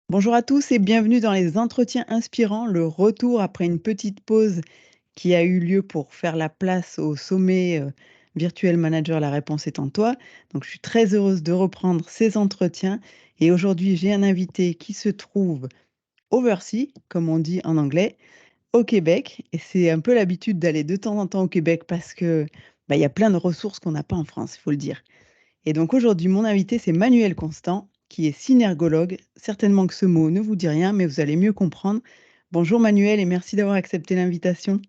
Bonjour à tous et bienvenue dans les entretiens inspirants, le retour après une petite pause qui a eu lieu pour faire la place au sommet Virtuel Manager, la réponse étant toi. Donc je suis très heureuse de reprendre ces entretiens et aujourd'hui j'ai un invité qui se trouve overseas, comme on dit en anglais, au Québec. Et c'est un peu l'habitude d'aller de temps en temps au Québec parce que il y a plein de ressources qu'on n'a pas en France, il faut le dire. Et donc aujourd'hui, mon invité, c'est Manuel Constant, qui est synergologue. Certainement que ce mot ne vous dit rien, mais vous allez mieux comprendre. Bonjour Manuel et merci d'avoir accepté l'invitation.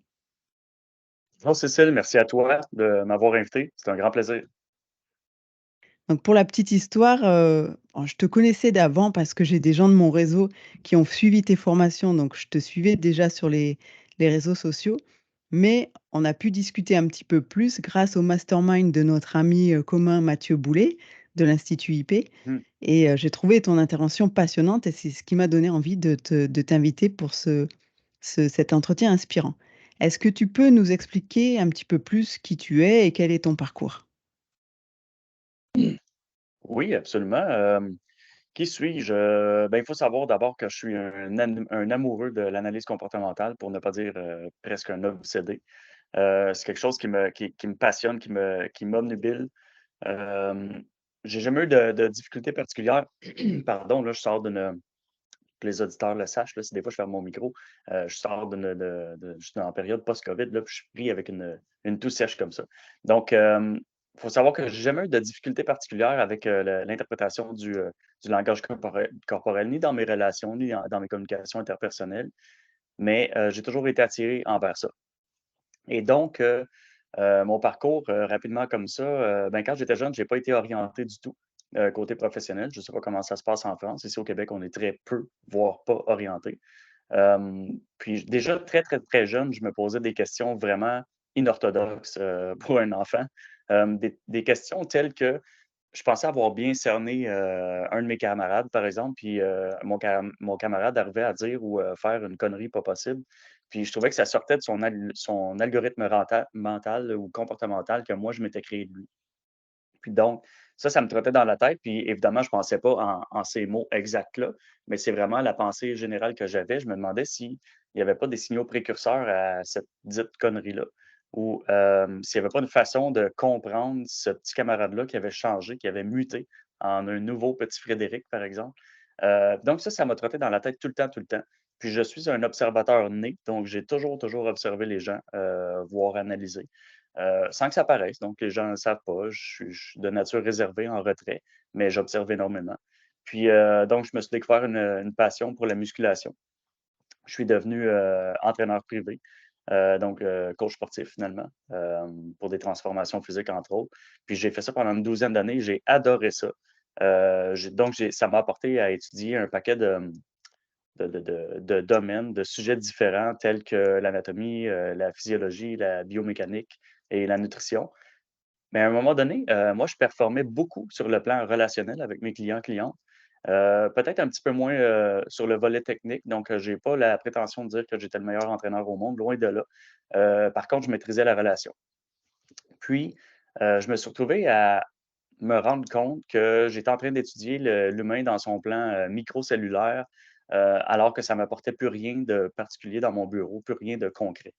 Bonjour Cécile, merci à toi de m'avoir invité. C'est un grand plaisir. Donc pour la petite histoire, je te connaissais d'avant parce que j'ai des gens de mon réseau qui ont suivi tes formations, donc je te suivais déjà sur les réseaux sociaux. Mais on a pu discuter un petit peu plus grâce au mastermind de notre ami commun Mathieu Boulet de l'Institut IP. Mhm. Et j'ai trouvé ton intervention passionnante et c'est ce qui m'a donné envie de t'inviter pour cet entretien inspirant. Est-ce que tu peux nous expliquer un petit peu plus qui tu es et quel est ton parcours? Oui, absolument. Qui suis-je? Ben, il faut savoir d'abord que je suis un amoureux de l'analyse comportementale, pour ne pas dire presque un obsédé. C'est quelque chose qui me passionne, qui m'obnubile. Euh, j'ai jamais eu de difficultés particulières. Pardon, là, je sors d'une. Que les auditeurs le sachent, là, si des fois je ferme mon micro, je sors je suis en période post-COVID, là, puis je suis pris avec une toux sèche comme ça. Donc, il faut savoir que j'ai jamais eu de difficultés particulières avec l'interprétation du langage corporel, ni dans mes relations, ni dans mes communications interpersonnelles, mais j'ai toujours été attiré envers ça. Et donc, mon parcours, rapidement comme ça, ben, quand j'étais jeune, j'ai pas été orienté du tout, côté professionnel. Je sais pas comment ça se passe en France. Ici, au Québec, on est très peu, voire pas orienté. Puis déjà très, très, très jeune, je me posais des questions vraiment inorthodoxes, pour un enfant. Des questions telles que je pensais avoir bien cerné, un de mes camarades, par exemple, puis, mon camarade arrivait à dire ou, faire une connerie pas possible. Puis je trouvais que ça sortait de son algorithme mental ou comportemental que moi je m'étais créé de lui. Puis donc, ça me trottait dans la tête. Puis évidemment, je ne pensais pas en ces mots exacts-là, mais c'est vraiment la pensée générale que j'avais. Je me demandais s'il n'y avait pas des signaux précurseurs à cette dite connerie-là ou s'il n'y avait pas une façon de comprendre ce petit camarade-là qui avait changé, qui avait muté en un nouveau petit Frédéric, par exemple. Donc ça m'a trotté dans la tête tout le temps, tout le temps. Puis je suis un observateur né, donc j'ai toujours, toujours observé les gens, voire analysé. Sans que ça paraisse, donc les gens ne le savent pas. Je suis de nature réservée, en retrait, mais j'observe énormément. Puis, donc je me suis découvert une passion pour la musculation. Je suis devenu, entraîneur privé, donc coach sportif finalement, pour des transformations physiques, entre autres. Puis j'ai fait ça pendant une douzaine d'années, j'ai adoré ça. J'ai ça m'a apporté à étudier un paquet de domaines, de sujets différents tels que l'anatomie, la physiologie, la biomécanique et la nutrition. Mais à un moment donné, moi, je performais beaucoup sur le plan relationnel avec mes clients-clientes. Peut-être un petit peu moins, sur le volet technique, donc j'ai pas la prétention de dire que j'étais le meilleur entraîneur au monde, loin de là. Par contre, je maîtrisais la relation. Puis, je me suis retrouvé à me rendre compte que j'étais en train d'étudier l'humain dans son plan, microcellulaire, alors que ça m'apportait plus rien de particulier dans mon bureau, plus rien de concret.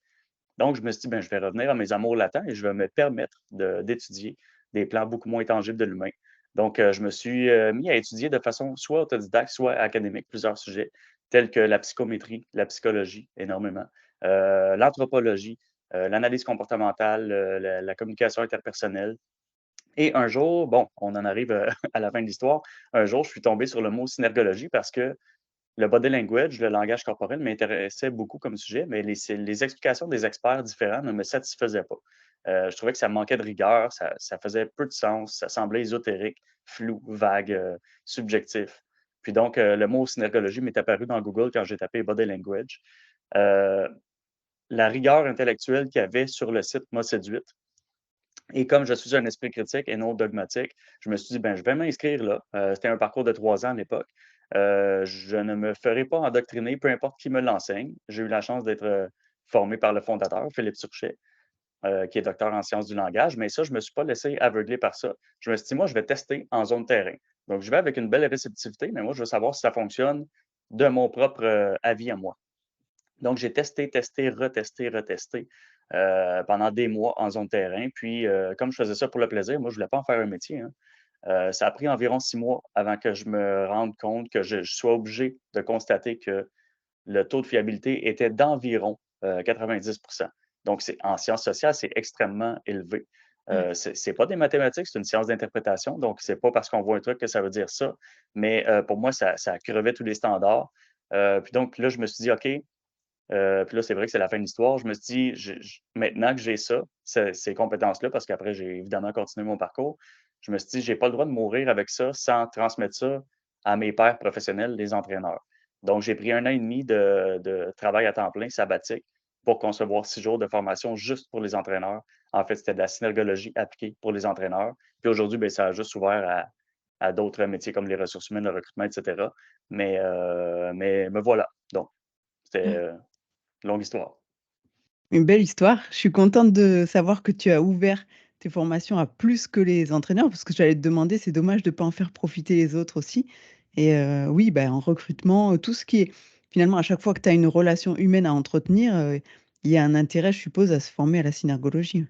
Donc je me suis dit: «Ben, je vais revenir à mes amours latents et je vais me permettre d'étudier des plans beaucoup moins tangibles de l'humain». Donc je me suis, mis à étudier de façon soit autodidacte, soit académique, plusieurs sujets tels que la psychométrie, la psychologie, énormément, l'anthropologie, l'analyse comportementale, la communication interpersonnelle. Et un jour, bon, on en arrive, à la fin de l'histoire. Un jour, je suis tombé sur le mot synergologie parce que le body language, le langage corporel m'intéressait beaucoup comme sujet, mais les explications des experts différents ne me satisfaisaient pas. Je trouvais que ça manquait de rigueur, ça faisait peu de sens, ça semblait ésotérique, flou, vague, subjectif. Puis donc, le mot synergologie m'est apparu dans Google quand j'ai tapé body language. Heu, la rigueur intellectuelle qu'il y avait sur le site m'a séduite. Et comme je suis un esprit critique et non dogmatique, je me suis dit: «Ben, je vais m'inscrire là». C'était un parcours de 3 ans à l'époque. Je ne me ferai pas endoctriner, peu importe qui me l'enseigne. J'ai eu la chance d'être, formé par le fondateur, Philippe Turchet, qui est docteur en sciences du langage, mais ça, je ne me suis pas laissé aveugler par ça. Je me suis dit: «Moi, je vais tester en zone terrain». Donc je vais avec une belle réceptivité, mais moi, je veux savoir si ça fonctionne de mon propre avis à moi. Donc, j'ai testé, testé, retesté, retesté pendant des mois en zone terrain. Puis, comme je faisais ça pour le plaisir, moi, je voulais pas en faire un métier, hein. Ça a pris environ 6 mois avant que je me rende compte que je sois obligé de constater que le taux de fiabilité était d'environ 90. Donc, en sciences sociales, c'est extrêmement élevé. Ouais. C'est pas des mathématiques, c'est une science d'interprétation. Donc, c'est pas parce qu'on voit un truc que ça veut dire ça. Mais pour moi, ça crevait tous les standards. Puis donc, là, je me suis dit, OK, puis là, c'est vrai que c'est la fin de l'histoire. Je me suis dit, maintenant que j'ai ça, ces compétences-là, parce qu'après, j'ai évidemment continué mon parcours, je me suis dit, j'ai pas le droit de mourir avec ça sans transmettre ça à mes pairs professionnels, les entraîneurs. Donc, j'ai pris 1 an et demi de travail à temps plein, sabbatique, pour concevoir 6 jours de formation juste pour les entraîneurs. En fait, c'était de la synergologie appliquée pour les entraîneurs. Puis aujourd'hui, ben, ça a juste ouvert à d'autres métiers comme les ressources humaines, le recrutement, etc. Mais voilà. Donc, c'était longue histoire. Une belle histoire. Je suis contente de savoir que tu as ouvert tes formations à plus que les entraîneurs, parce que j'allais te demander, c'est dommage de ne pas en faire profiter les autres aussi. Et oui, bah, en recrutement, tout ce qui est finalement, à chaque fois que tu as une relation humaine à entretenir, il y a un intérêt, je suppose, à se former à la synergologie.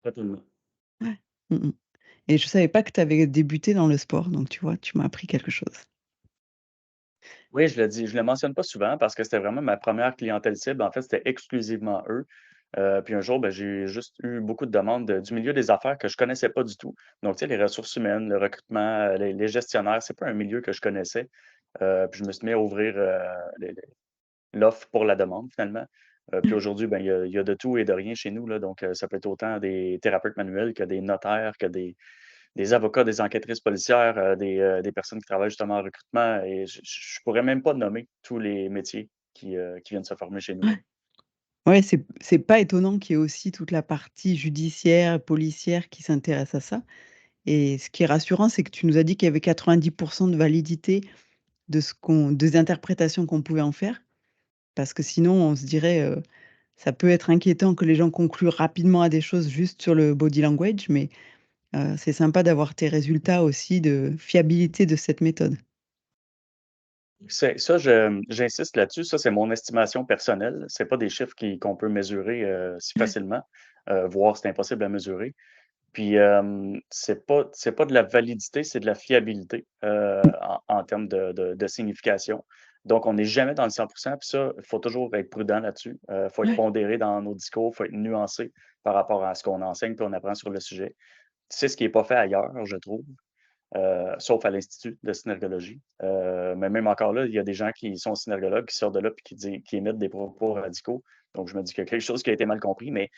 Totalement. Ouais. Mmh mh. Et je ne savais pas que tu avais débuté dans le sport, donc tu vois, tu m'as appris quelque chose. Oui, je le mentionne pas souvent parce que c'était vraiment ma première clientèle cible. En fait, c'était exclusivement eux. Puis un jour, ben, j'ai juste eu beaucoup de demandes du milieu des affaires que je connaissais pas du tout. Donc, tu sais, les ressources humaines, le recrutement, les gestionnaires, c'est pas un milieu que je connaissais. Puis je me suis mis à ouvrir les l'offre pour la demande finalement. Puis aujourd'hui, ben, il y a de tout et de rien chez nous, là. Donc, ça peut être autant des thérapeutes manuels que des notaires, que des avocats, des enquêtrices policières, des personnes qui travaillent justement en recrutement et je pourrais même pas nommer tous les métiers qui viennent se former chez nous, là. Ouais. Ouais, c'est pas étonnant qu'il y ait aussi toute la partie judiciaire, policière qui s'intéresse à ça. Et ce qui est rassurant, c'est que tu nous as dit qu'il y avait 90 de validité des interprétations qu'on pouvait en faire. Parce que sinon, on se dirait, ça peut être inquiétant que les gens concluent rapidement à des choses juste sur le body language, mais c'est sympa d'avoir tes résultats aussi de fiabilité de cette méthode. C'est ça, j'insiste là-dessus, ça, c'est mon estimation personnelle. C'est pas des chiffres qu'on peut mesurer, si facilement, voire c'est impossible à mesurer. Puis, c'est pas de la validité, c'est de la fiabilité, en termes de signification. Donc on n'est jamais dans le 100. Puis ça, il faut toujours être prudent là-dessus. Faut être Ouais. pondéré dans nos discours, faut être nuancé par rapport à ce qu'on enseigne puis on apprend sur le sujet. C'est ce qui est pas fait ailleurs, je trouve, sauf à l'Institut de synergologie. Mais même encore là, il y a des gens qui sont synergologues, qui sortent de là puis qui émettent des propos radicaux. Donc je me dis qu'il y a quelque chose qui a été mal compris, mais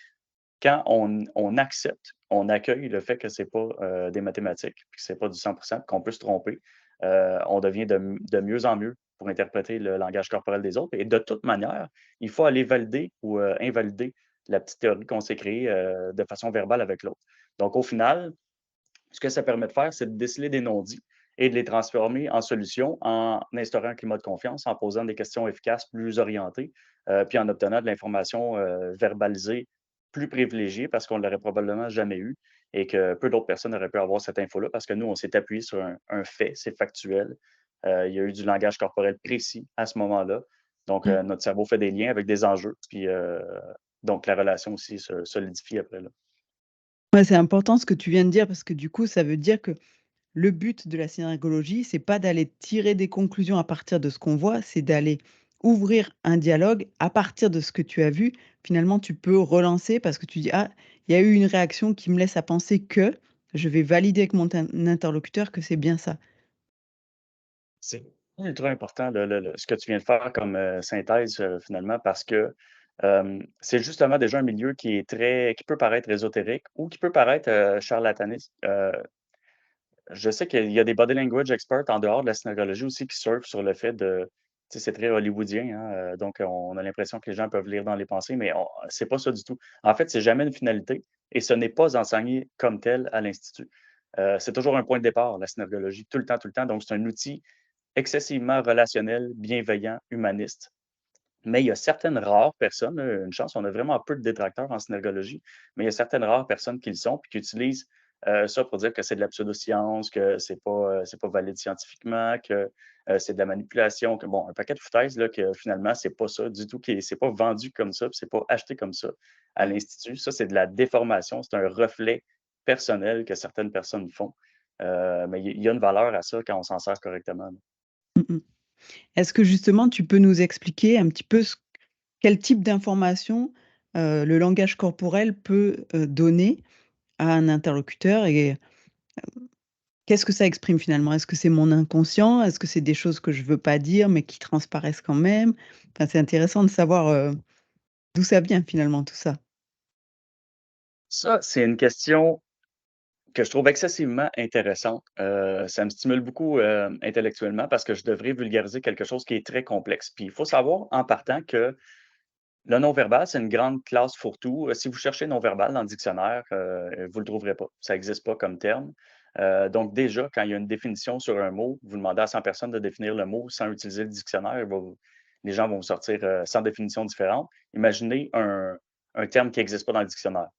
quand on accepte, on accueille le fait que c'est pas, des mathématiques, puis que c'est pas du 100 puis qu'on peut se tromper, on devient de mieux en mieux pour interpréter le langage corporel des autres et de toute manière, il faut aller valider ou, invalider la petite théorie qu'on s'est créée, de façon verbale avec l'autre. Donc au final, ce que ça permet de faire, c'est de déceler des non-dits et de les transformer en solutions en instaurant un climat de confiance, en posant des questions efficaces, plus orientées, puis en obtenant de l'information verbalisée plus privilégiée parce qu'on ne l'aurait probablement jamais eu et que peu d'autres personnes auraient pu avoir cette info-là parce que nous, on s'est appuyé sur un fait, c'est factuel. Il y a eu du langage corporel précis à ce moment-là. Donc, Mmh. notre cerveau fait des liens avec des enjeux, puis donc la relation aussi se solidifie après là. Ouais, c'est important ce que tu viens de dire parce que du coup, ça veut dire que le but de la synergologie, c'est pas d'aller tirer des conclusions à partir de ce qu'on voit, c'est d'aller ouvrir un dialogue à partir de ce que tu as vu. Finalement, tu peux relancer parce que tu dis: «Ah, il y a eu une réaction qui me laisse à penser que, je vais valider avec mon interlocuteur que c'est bien ça». C'est ultra important ce que tu viens de faire comme, synthèse, finalement parce que, c'est justement déjà un milieu qui peut paraître ésotérique ou qui peut paraître, charlatanesque. Je sais qu'il y a des body language experts en dehors de la synergologie aussi qui surfent sur le fait de tu sais, c'est très hollywoodien, hein, donc on a l'impression que les gens peuvent lire dans les pensées, mais c'est pas ça du tout. En fait, c'est jamais une finalité et ce n'est pas enseigné comme tel à l'institut. C'est toujours un point de départ, la synergologie, tout le temps, tout le temps. Donc c'est un outil excessivement relationnel, bienveillant, humaniste. Mais il y a certaines rares personnes, une chance, on a vraiment peu de détracteurs en synergologie, mais il y a certaines rares personnes qui le sont, puis qui utilisent Ça pour dire que c'est de la pseudoscience, que c'est pas valide scientifiquement, que, c'est de la manipulation, que bon, un paquet de foutaises là, que finalement, c'est pas ça du tout, c'est pas vendu comme ça, puis c'est pas acheté comme ça à Mmh. l'institut. Ça, c'est de la déformation, c'est un reflet personnel que certaines personnes font. Mais il y a une valeur à ça quand on s'en sert correctement, là. Mmh mh. Est-ce que justement tu peux nous expliquer un petit peu quel type d'information, le langage corporel peut, donner à un interlocuteur et qu'est-ce que ça exprime finalement? Est-ce que c'est mon inconscient? Est-ce que c'est des choses que je veux pas dire mais qui transparaissent quand même? Enfin, c'est intéressant de savoir, d'où ça vient finalement tout ça. Ça, c'est une question que je trouve excessivement intéressante. Ça me stimule beaucoup, intellectuellement parce que je devrais vulgariser quelque chose qui est très complexe. Puis il faut savoir en partant que le non-verbal, c'est une grande classe fourre-tout. Si vous cherchez non-verbal dans le dictionnaire, vous le trouverez pas. Ça existe pas comme terme. Donc déjà, quand il y a une définition sur un mot, vous demandez à 100 personnes de définir le mot sans utiliser le dictionnaire, les gens vont vous sortir, 100 définitions différentes. Imaginez un terme qui n'existe pas dans le dictionnaire.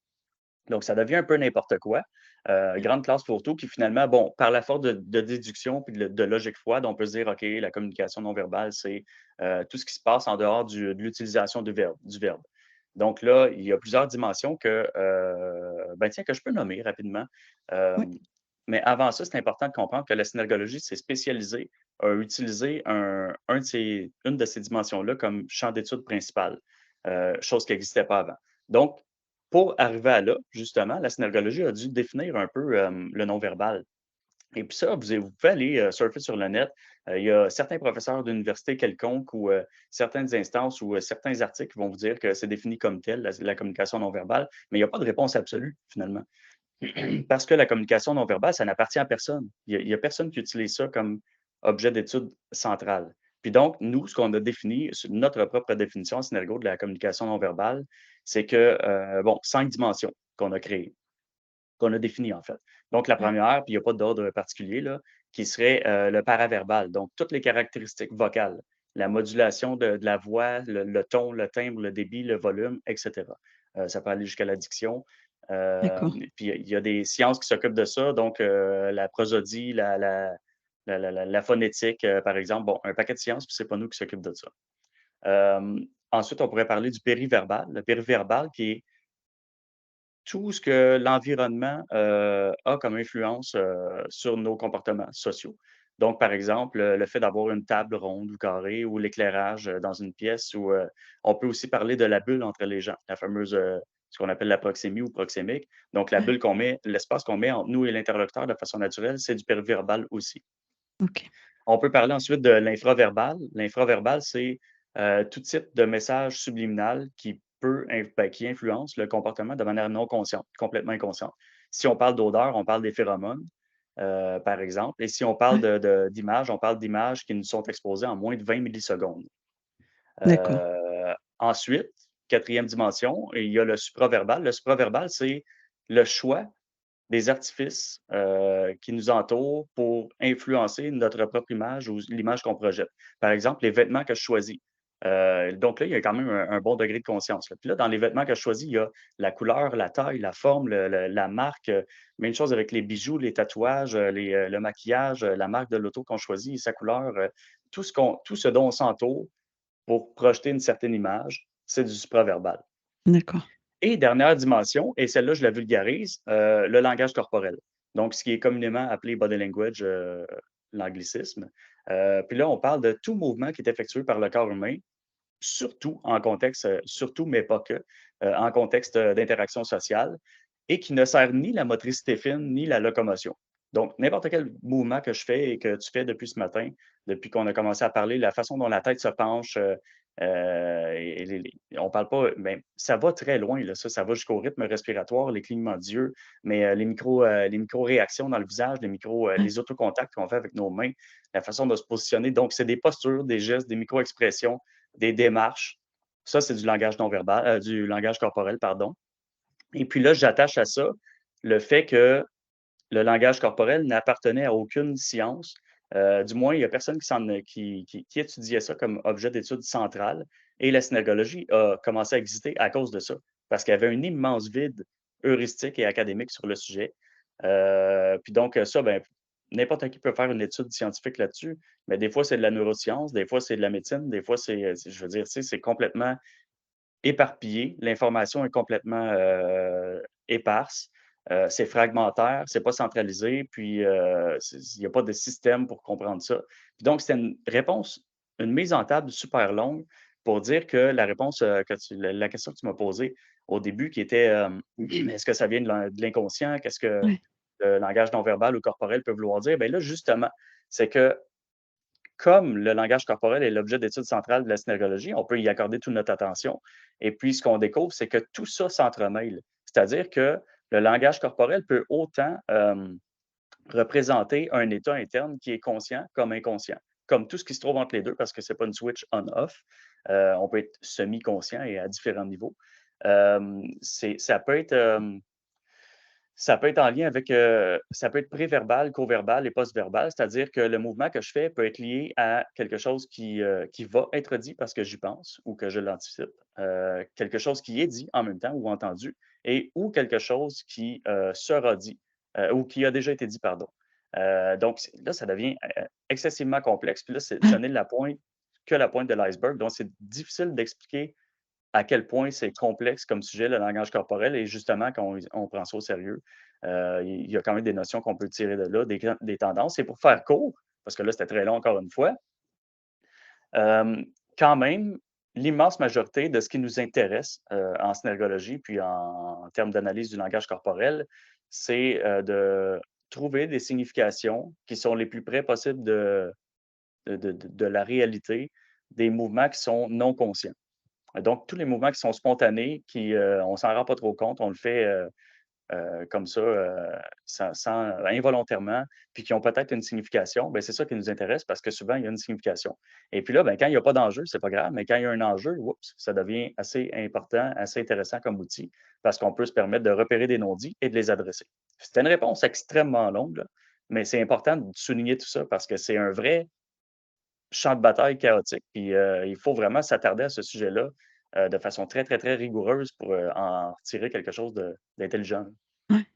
Donc, ça devient un peu n'importe quoi. Grande classe pour tout, puis finalement, bon, par la force de déduction puis de logique froide, on peut se dire, OK, la communication non verbale, c'est tout ce qui se passe en dehors de l'utilisation du verbe. Donc là, il y a plusieurs dimensions ben tiens, que je peux nommer rapidement. Euh, Oui, mais avant ça, c'est important de comprendre que la synergologie s'est spécialisée à utiliser une de ces dimensions-là comme champ d'étude principal, chose qui n'existait pas avant. Donc, pour arriver à là, justement, la synergologie a dû définir un peu le non-verbal. Et puis ça, vous pouvez aller surfer sur le net. Il y a certains professeurs d'université quelconque ou certaines instances ou certains articles qui vont vous dire que c'est défini comme tel, la communication non verbale, mais il n'y a pas de réponse absolue, finalement. Parce que la communication non verbale, ça n'appartient à personne. Il y a personne qui utilise ça comme objet d'étude central. Puis donc, nous, ce qu'on a défini, notre propre définition en Synergo de la communication non verbale, c'est que, bon, 5 dimensions qu'on a créées, qu'on a définies en fait. Donc, la ouais, première, puis il n'y a pas d'ordre particulier, là, qui serait le paraverbal. Donc, toutes les caractéristiques vocales, la modulation de la voix, le ton, le timbre, le débit, le volume, etc. Ça peut aller jusqu'à la diction. d'accord. Puis il y a des sciences qui s'occupent de ça, donc la prosodie, la phonétique, par exemple. Bon, un paquet de sciences, puis c'est pas nous qui s'occupent de ça. Ensuite, on pourrait parler du périverbal. Le périverbal qui est tout ce que l'environnement, a comme influence, sur nos comportements sociaux. Donc, par exemple, le fait d'avoir une table ronde ou carrée ou l'éclairage, dans une pièce ou, on peut aussi parler de la bulle entre les gens, la fameuse, ce qu'on appelle la proxémie ou proxémique. Donc la Ouais, bulle qu'on met l'espace qu'on met entre nous et l'interlocuteur de façon naturelle, c'est du périverbal aussi. OK. On peut parler ensuite de l'infraverbal. L'infraverbal, c'est, tout type de message subliminal qui influence le comportement de manière non consciente, complètement inconsciente. Si on parle d'odeur, on parle des phéromones, par exemple, et si on parle Ouais, d'images, on parle d'images qui nous sont exposées en moins de 20 millisecondes. d'accord, Ensuite, quatrième dimension, il y a le supraverbal. Le supraverbal, c'est le choix des artifices, qui nous entourent pour influencer notre propre image ou l'image qu'on projette. Par exemple, les vêtements que je choisis. Donc là, il y a quand même un bon degré de conscience, là. Puis là, dans les vêtements que je choisis, il y a la couleur, la taille, la forme, la marque, même chose avec les bijoux, les tatouages, le maquillage, la marque de l'auto qu'on choisit, sa couleur, tout ce dont on s'entoure pour projeter une certaine image, c'est du supraverbal. d'accord. Et dernière dimension, et celle-là, je la vulgarise, le langage corporel. Donc, ce qui est communément appelé body language, l'anglicisme. Puis là, on parle de tout mouvement qui est effectué par le corps humain, surtout, mais pas que, en contexte d'interaction sociale et qui ne sert ni la motricité fine ni la locomotion. Donc, n'importe quel mouvement que je fais et que tu fais depuis ce matin, depuis qu'on a commencé à parler, la façon dont la tête se penche, et on parle pas, mais ça va très loin, là, ça va jusqu'au rythme respiratoire, les clignements d'yeux, mais les micro-réactions dans le visage, Ouais, les autocontacts qu'on fait avec nos mains, la façon de se positionner. Donc, c'est des postures, des gestes, des micro-expressions, des démarches. Ça, c'est du langage non verbal, du langage corporel, pardon. Et puis là, j'attache à ça le fait que le langage corporel n'appartenait à aucune science. Du moins, il n'y a personne qui étudiait ça comme objet d'étude central. Et la synergologie a commencé à exister à cause de ça, parce qu'il y avait un immense vide heuristique et académique sur le sujet. Puis donc, ça, ben, n'importe qui peut faire une étude scientifique là-dessus, mais des fois, c'est de la neuroscience, des fois, c'est de la médecine, des fois, je veux dire, tu sais, c'est complètement éparpillé. L'information est complètement, éparse, c'est fragmentaire, c'est pas centralisé, puis, il y a pas de système pour comprendre ça. Puis donc, c'était une réponse, une mise en table super longue pour dire que la réponse, que tu la question que tu m'as posée au début qui était, est-ce que ça vient de l'inconscient? Qu'est-ce que Ouais, le langage non verbal ou corporel peut vouloir dire? Bien là, justement, c'est que comme le langage corporel est l'objet d'étude centrale de la synergologie, on peut y accorder toute notre attention. Et puis, ce qu'on découvre, c'est que tout ça s'entremêle. C'est-à-dire que le langage corporel peut autant représenter un état interne qui est conscient comme inconscient, comme tout ce qui se trouve entre les deux, parce que c'est pas une switch on-off. On peut être semi-conscient et à différents niveaux. Ça peut être ça peut être en lien avec, ça peut être préverbal, coverbal et post-verbal, c'est-à-dire que le mouvement que je fais peut être lié à quelque chose qui va être dit parce que j'y pense ou que je l'anticipe, quelque chose qui est dit en même temps ou entendu et ou quelque chose qui, sera dit, ou qui a déjà été dit, pardon. Donc là, ça devient, excessivement complexe, puis là, ce n'est la pointe que la pointe de l'iceberg, donc c'est difficile d'expliquer à quel point c'est complexe comme sujet, le langage corporel et justement quand on prend ça au sérieux, il y a quand même des notions qu'on peut tirer de là, des tendances et pour faire court, parce que là, c'était très long encore une fois, quand même, l'immense majorité de ce qui nous intéresse, en synergologie puis en termes d'analyse du langage corporel, c'est, de trouver des significations qui sont les plus près possibles de la réalité des mouvements qui sont non conscients. Donc, tous les mouvements qui sont spontanés, on s'en rend pas trop compte, on le fait, comme ça, involontairement, puis qui ont peut-être une signification, ben c'est ça qui nous intéresse parce que souvent, il y a une signification. Et puis là, ben quand il y a pas d'enjeu, c'est pas grave, mais quand il y a un enjeu, oups, ça devient assez important, assez intéressant comme outil parce qu'on peut se permettre de repérer des non-dits et de les adresser. C'était une réponse extrêmement longue, là, mais c'est important de souligner tout ça parce que c'est un vrai champ de bataille chaotique. Puis, il faut vraiment s'attarder à ce sujet-là, de façon très, très, très rigoureuse pour, en tirer quelque chose d'intelligent. ouais.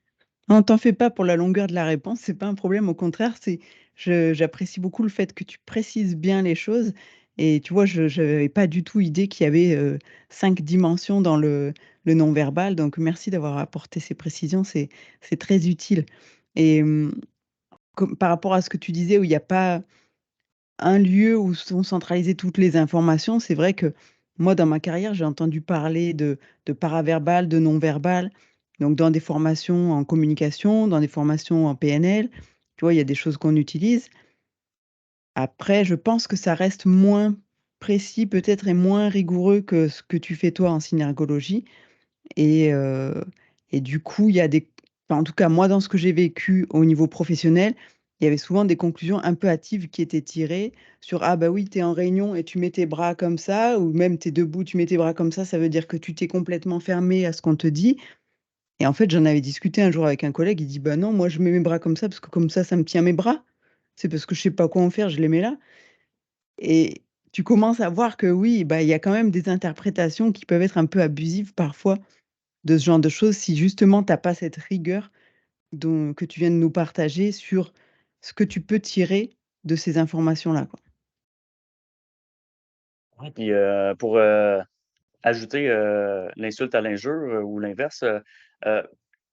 Non, t'en fais pas pour la longueur de la réponse, c'est pas un problème, au contraire, j'apprécie beaucoup le fait que tu précises bien les choses et tu vois, je n'avais pas du tout idée qu'il y avait, 5 dimensions dans le non-verbal, donc merci d'avoir apporté ces précisions, c'est très utile et comme par rapport à ce que tu disais où il y a pas un lieu où sont centralisées toutes les informations, c'est vrai que moi, dans ma carrière, j'ai entendu parler de paraverbal, de non-verbal, donc dans des formations en communication, dans des formations en PNL, tu vois? Il y a des choses qu'on utilise. Après, je pense que ça reste moins précis peut-être et moins rigoureux que ce que tu fais toi en synergologie. Et et du coup, il y a des enfin, en tout cas, moi, dans ce que j'ai vécu au niveau professionnel, il y avait souvent des conclusions un peu hâtives qui étaient tirées sur: «Ah bah oui, tu es en réunion et tu mets tes bras comme ça» ou même: «Tu es debout, tu mets tes bras comme ça veut dire que tu t'es complètement fermé à ce qu'on te dit» et en fait, j'en avais discuté un jour avec un collègue, il dit: «Bah non, moi je mets mes bras comme ça parce que comme ça me tient mes bras. C'est parce que je sais pas quoi en faire, je les mets là» et tu commences à voir que oui, bah, il y a quand même des interprétations qui peuvent être un peu abusives parfois de ce genre de choses, si justement tu as pas cette rigueur que tu viens de nous partager sur ce que tu peux tirer de ces informations-là, quoi. Ouais. Puis, pour, ajouter, l'insulte à l'injure, ou l'inverse, heu,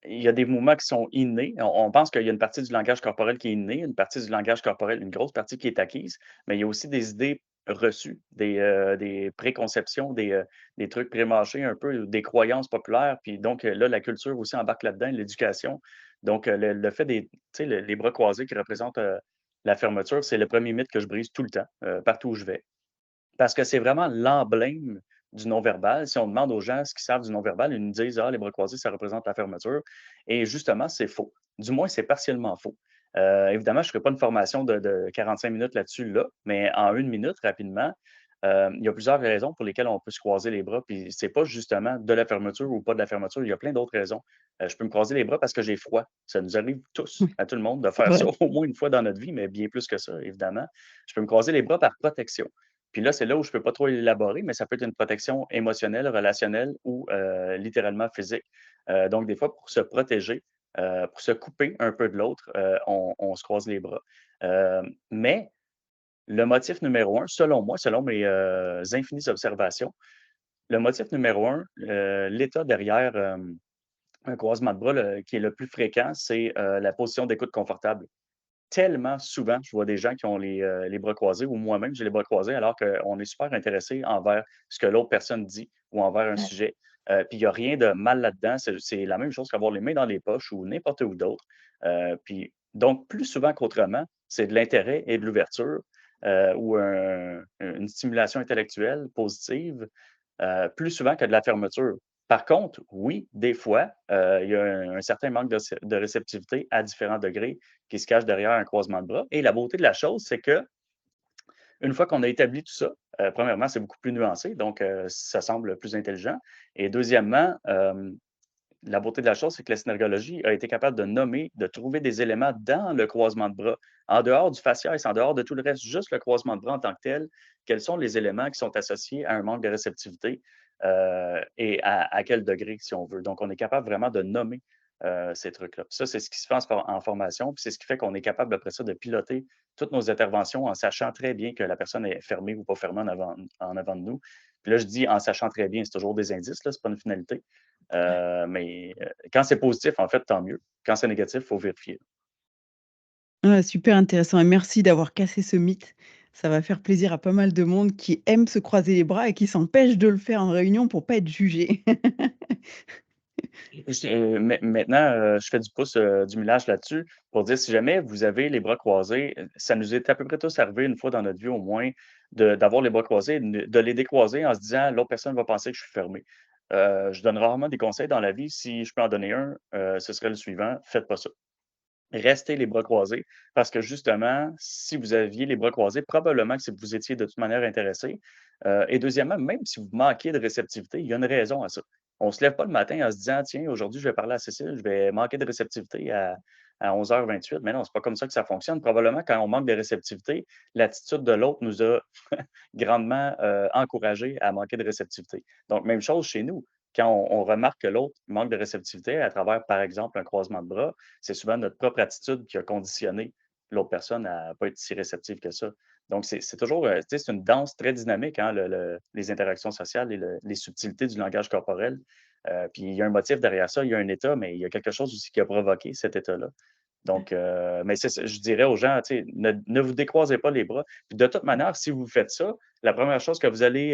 il y a des mouvements qui sont innés. On pense qu'il y a une partie du langage corporel qui est innée, une partie du langage corporel, une grosse partie qui est acquise, mais il y a aussi des idées reçues, des préconceptions, des trucs prémâchés un peu, des croyances populaires. Puis donc, là, la culture aussi embarque là-dedans, l'éducation. Donc, le fait des tu sais, les bras croisés qui représentent, la fermeture, c'est le premier mythe que je brise tout le temps, partout où je vais. Parce que c'est vraiment l'emblème du non-verbal. Si on demande aux gens ce qu'ils savent du non-verbal, ils nous disent: «Ah, les bras croisés, ça représente la fermeture» et justement, c'est faux. Du moins, c'est partiellement faux. Évidemment, je ne ferai pas une formation de 45 minutes là-dessus, là, mais en 1 minute, rapidement, il y a plusieurs raisons pour lesquelles on peut se croiser les bras, puis c'est pas justement de la fermeture ou pas de la fermeture, il y a plein d'autres raisons. Je peux me croiser les bras parce que j'ai froid. Ça nous arrive tous, Oui, à tout le monde, de c'est faire ça vrai. au moins une fois dans notre vie, mais bien plus que ça, évidemment. Je peux me croiser les bras par protection. Puis là, c'est là où je ne peux pas trop élaborer, mais ça peut être une protection émotionnelle, relationnelle ou littéralement physique. Donc, des fois, pour se protéger, pour se couper un peu de l'autre, on se croise les bras. Mais le motif numéro un, selon moi, selon mes, infinies observations, le motif numéro un, l'état derrière, un croisement de bras, qui est le plus fréquent, c'est, la position d'écoute confortable. Tellement souvent, je vois des gens qui ont les bras croisés ou moi-même, j'ai les bras croisés alors qu'on est super intéressé envers ce que l'autre personne dit ou envers un Ouais. sujet. Puis il y a rien de mal là-dedans. C'est la même chose qu'avoir les mains dans les poches ou n'importe où d'autre. Puis donc plus souvent qu'autrement, c'est de l'intérêt et de l'ouverture, ou une stimulation intellectuelle positive, plus souvent que de la fermeture. Par contre, oui, des fois, il y a un certain manque de réceptivité à différents degrés qui se cache derrière un croisement de bras. Et la beauté de la chose, c'est que une fois qu'on a établi tout ça, premièrement, c'est beaucoup plus nuancé, donc ça semble plus intelligent. Et deuxièmement, la beauté de la chose, c'est que la synergologie a été capable de nommer, de trouver des éléments dans le croisement de bras. En dehors du faciès, en dehors de tout le reste, juste le croisement de bras en tant que tel, quels sont les éléments qui sont associés à un manque de réceptivité, et à quel degré, si on veut. Donc, on est capable vraiment de nommer, ces trucs-là. Puis ça, c'est ce qui se fait en formation, puis c'est ce qui fait qu'on est capable après ça de piloter toutes nos interventions en sachant très bien que la personne est fermée ou pas fermée en avant de nous. Puis là, je dis en sachant très bien, c'est toujours des indices, là, c'est pas une finalité. Mais quand c'est positif, en fait, tant mieux. Quand c'est négatif, il faut vérifier. Ouais, super intéressant et merci d'avoir cassé ce mythe. Ça va faire plaisir à pas mal de monde qui aime se croiser les bras et qui s'empêche de le faire en réunion pour pas être jugé. Maintenant, je fais du pouce, du millage là-dessus pour dire si jamais vous avez les bras croisés, ça nous est à peu près tous arrivé une fois dans notre vie au moins d'avoir les bras croisés, de les décroiser en se disant: «L'autre personne va penser que je suis fermé». Je donne rarement des conseils dans la vie. Si je peux en donner un, ce serait le suivant: faites pas ça. Restez les bras croisés parce que justement, si vous aviez les bras croisés, probablement que c'est que vous étiez de toute manière intéressé. Et deuxièmement, même si vous manquiez de réceptivité, il y a une raison à ça. On ne se lève pas le matin en se disant: «Tiens, aujourd'hui, je vais parler à Cécile, je vais manquer de réceptivité à 11h28». Mais non, c'est pas comme ça que ça fonctionne. Probablement, quand on manque de réceptivité, l'attitude de l'autre nous a grandement, encouragés à manquer de réceptivité. Donc même chose chez nous. Quand on remarque que l'autre manque de réceptivité à travers, par exemple, un croisement de bras, c'est souvent notre propre attitude qui a conditionné l'autre personne à ne pas être si réceptive que ça. Donc c'est toujours, tu sais, c'est une danse très dynamique, hein, les interactions sociales et les subtilités du langage corporel. Puis il y a un motif derrière ça, il y a un état, mais il y a quelque chose aussi qui a provoqué cet état-là. Donc, mais c'est ça, je dirais aux gens, tu sais, ne vous décroisez pas les bras. Puis de toute manière, si vous faites ça, la première chose que vous allez,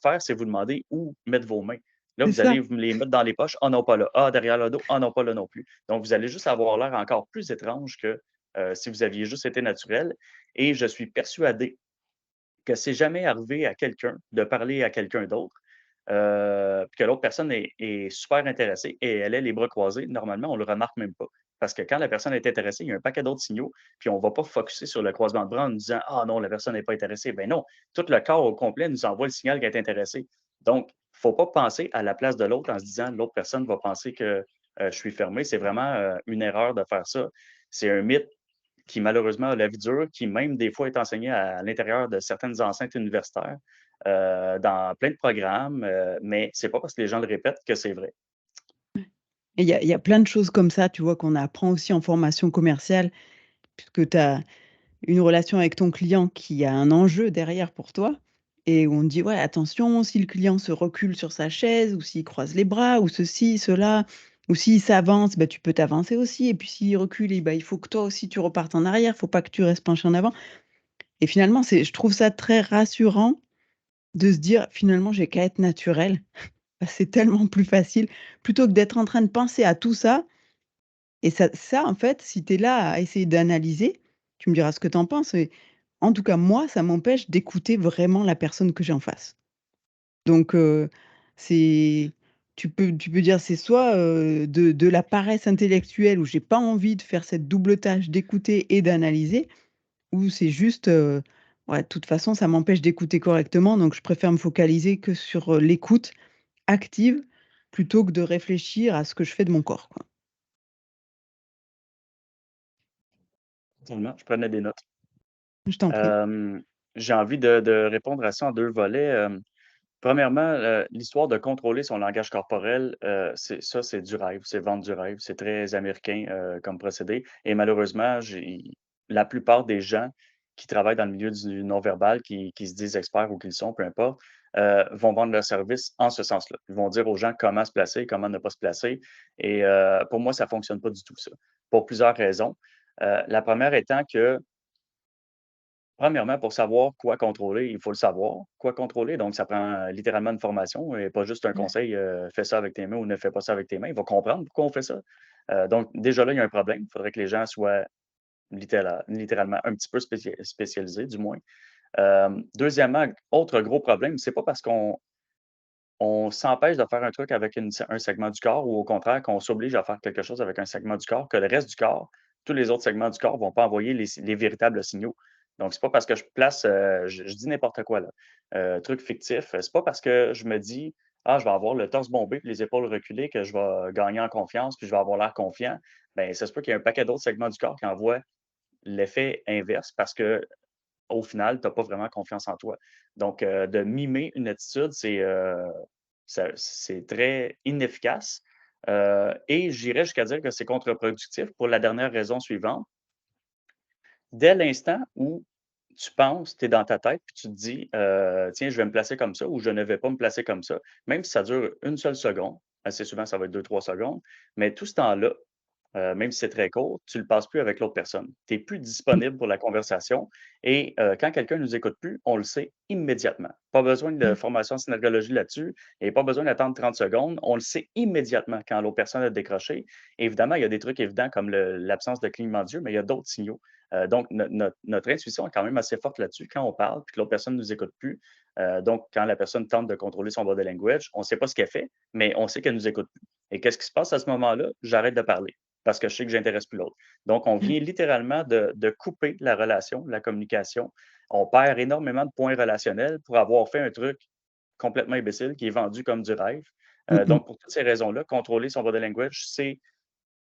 faire, c'est vous demander où mettre vos mains. Là, C'est vous ça. allez vous les mettre dans les poches. «Ah non, pas là. Ah, derrière le dos. Ah non, pas là non plus». Donc vous allez juste avoir l'air encore plus étrange que, si vous aviez juste été naturel. Et je suis persuadé que c'est jamais arrivé à quelqu'un de parler à quelqu'un d'autre, puis que l'autre personne est super intéressée et elle ait les bras croisés. Normalement, on le remarque même pas. Parce que quand la personne est intéressée, il y a un paquet d'autres signaux, puis on va pas focusser sur le croisement de bras en nous disant: «Ah non, la personne n'est pas intéressée». Ben non, tout le corps au complet nous envoie le signal qu'elle est intéressée. Donc, faut pas penser à la place de l'autre en se disant: «L'autre personne va penser que, je suis fermé». C'est vraiment, une erreur de faire ça. C'est un mythe qui malheureusement a la vie dure, qui même des fois est enseigné à l'intérieur de certaines enceintes universitaires, dans plein de programmes, mais c'est pas parce que les gens le répètent que c'est vrai. Et il y a plein de choses comme ça, tu vois, qu'on apprend aussi en formation commerciale, puisque tu as une relation avec ton client qui a un enjeu derrière pour toi et où on te dit: «Ouais, attention, si le client se recule sur sa chaise ou s'il croise les bras ou ceci, cela, ou s'il s'avance, bah, tu peux t'avancer aussi et puis s'il recule et bah, il faut que toi aussi tu repartes en arrière, faut pas que tu restes penché en avant» et finalement, je trouve ça très rassurant de se dire: «Finalement, j'ai qu'à être naturel». Bah, c'est tellement plus facile plutôt que d'être en train de penser à tout ça et ça, en fait, si tu es là à essayer d'analyser, tu me diras ce que tu en penses, mais en tout cas, moi, ça m'empêche d'écouter vraiment la personne que j'ai en face. Donc c'est tu peux dire c'est soit, de la paresse intellectuelle où j'ai pas envie de faire cette double tâche d'écouter et d'analyser ou c'est juste, ouais, de toute façon, ça m'empêche d'écouter correctement, donc je préfère me focaliser que sur, l'écoute active plutôt que de réfléchir à ce que je fais de mon corps, quoi. Totalement, je prenais des notes. Je t'en prie. J'ai envie de répondre à ça en 2 volets. Premièrement, l'histoire de contrôler son langage corporel, c'est du rêve, c'est vendre du rêve, c'est très américain, comme procédé et malheureusement, j'ai la plupart des gens qui travaillent dans le milieu du non-verbal, qui se disent experts ou qui le sont, peu importe, vont vendre leurs services en ce sens-là. Ils vont dire aux gens comment se placer, comment ne pas se placer et pour moi, ça fonctionne pas du tout ça, pour plusieurs raisons. La première étant que premièrement, pour savoir quoi contrôler, il faut le savoir, quoi contrôler. Donc, ça prend littéralement une formation et pas juste un Ouais. conseil, fais ça avec tes mains ou ne fais pas ça avec tes mains. Il va comprendre pourquoi on fait ça. Donc, déjà là, il y a un problème. Il faudrait que les gens soient littéralement un petit peu spécialisés, du moins. Deuxièmement, autre gros problème, c'est pas parce qu'on s'empêche de faire un truc avec un segment du corps ou au contraire qu'on s'oblige à faire quelque chose avec un segment du corps que le reste du corps, tous les autres segments du corps vont pas envoyer les véritables signaux. Donc, c'est pas parce que je place, je dis n'importe quoi là, truc fictif, c'est pas parce que je me dis: «Ah, je vais avoir le torse bombé puis les épaules reculées que je vais gagner en confiance puis je vais avoir l'air confiant». Ben, ça se peut qu'il y ait un paquet d'autres segments du corps qui envoient l'effet inverse parce que au final, tu as pas vraiment confiance en toi. Donc, de mimer une attitude, c'est très inefficace, et j'irais jusqu'à dire que c'est contre-productif pour la dernière raison suivante. Dès l'instant où tu penses, tu es dans ta tête, puis tu te dis, «Tiens, je vais me placer comme ça» ou «Je ne vais pas me placer comme ça», même si ça dure une seule seconde, assez souvent, ça va être 2 3 secondes, mais tout ce temps-là, même si c'est très court, tu le passes plus avec l'autre personne. Tu es plus Mmh. disponible pour la conversation et quand quelqu'un nous écoute plus, on le sait immédiatement. Pas besoin de D'acc formation en synergologie là-dessus et pas besoin d'attendre 30 secondes. On le sait immédiatement quand l'autre personne a décroché. Évidemment, il y a des trucs évidents comme l'absence de clignement d'yeux, mais il y a d'autres signaux. Donc notre intuition est quand même assez forte là-dessus quand on parle puis que l'autre personne ne nous écoute plus. Donc quand la personne tente de contrôler son body language, on ne sait pas ce qu'elle fait, mais on sait qu'elle nous écoute plus. Et qu'est-ce qui se passe à ce moment-là? J'arrête de parler parce que je sais que j'intéresse plus l'autre. Donc, on vient littéralement de couper la relation, la communication. On perd énormément de points relationnels pour avoir fait un truc complètement imbécile qui est vendu comme du rêve. Mmh mh. Donc, pour toutes ces raisons-là, contrôler son body language, c'est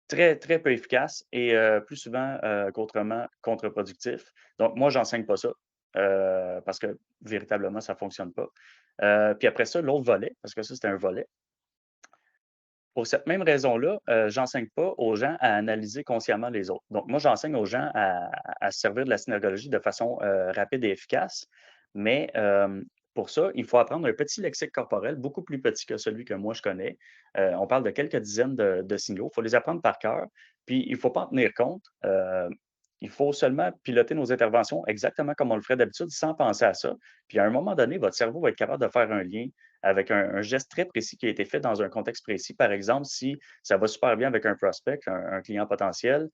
très, très peu efficace et plus souvent qu'autrement contre-productif. Donc, moi, j'enseigne pas ça parce que véritablement, ça fonctionne pas. Puis après ça, l'autre volet, parce que ça, c'était un volet. Pour cette même raison-là, j'enseigne pas aux gens à analyser consciemment les autres. Donc moi, j'enseigne aux gens à se servir de la synergologie de façon, rapide et efficace, mais pour ça, il faut apprendre un petit lexique corporel, beaucoup plus petit que celui que moi je connais. On parle de quelques dizaines de signaux. Il faut les apprendre par cœur, puis il faut pas en tenir compte. Il faut seulement piloter nos interventions exactement comme on le ferait d'habitude sans penser à ça. Puis à un moment donné, votre cerveau va être capable de faire un lien avec un geste très précis qui a été fait dans un contexte précis. Par exemple, si ça va super bien avec un prospect, un client potentiel,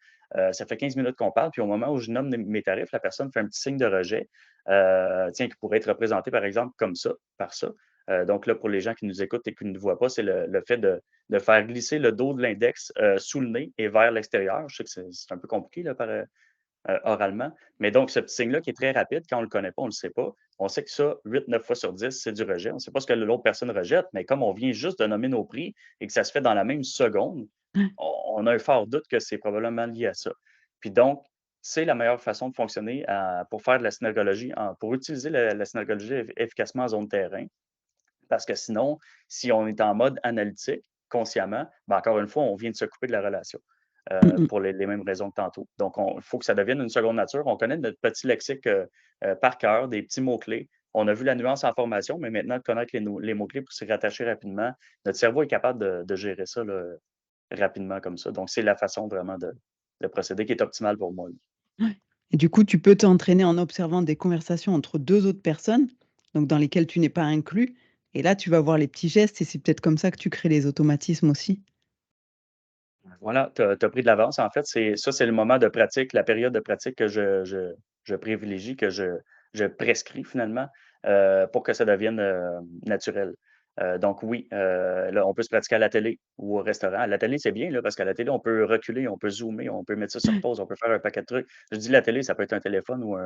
ça fait 15 minutes qu'on parle, puis au moment où je nomme mes tarifs, la personne fait un petit signe de rejet, tiens, qui pourrait être représenté, par exemple, comme ça, par ça. Donc là, pour les gens qui nous écoutent et qui ne nous voient pas, c'est le fait de faire glisser le dos de l'index sous le nez et vers l'extérieur. Je sais que c'est un peu compliqué là, oralement. Mais donc, ce petit signe-là qui est très rapide, quand on ne le connaît pas, on ne le sait pas. On sait que ça, 8 9 fois sur 10, c'est du rejet. On ne sait pas ce que l'autre personne rejette, mais comme on vient juste de nommer nos prix et que ça se fait dans la même seconde, on a un fort doute que c'est probablement lié à ça. Puis donc, c'est la meilleure façon de fonctionner pour faire de la synergologie, pour utiliser la synergologie efficacement en zone terrain. Parce que sinon, si on est en mode analytique, consciemment, ben, encore une fois, on vient de se couper de la relation Mmh mh. pour les mêmes raisons que tantôt. Donc, il faut que ça devienne une seconde nature. On connaît notre petit lexique par cœur, des petits mots-clés. On a vu la nuance en formation, mais maintenant, de connaître les mots-clés pour s'y rattacher rapidement, notre cerveau est capable de gérer ça là, rapidement comme ça. Donc, c'est la façon vraiment de procéder qui est optimale pour moi. Ouais et du coup, tu peux t'entraîner en observant des conversations entre 2 autres personnes, donc dans lesquelles tu n'es pas inclus et là, tu vas voir les petits gestes et c'est peut-être comme ça que tu crées les automatismes aussi? Voilà, tu as pris de l'avance. En fait, c'est le moment de pratique, la période de pratique que je privilégie, que je prescris finalement, pour que ça devienne, naturel. Donc oui, là, on peut se pratiquer à la télé ou au restaurant. À la télé, c'est bien là, parce qu'à la télé, on peut reculer, on peut zoomer, on peut mettre ça sur pause, on peut faire un paquet de trucs. Je dis la télé, ça peut être un téléphone ou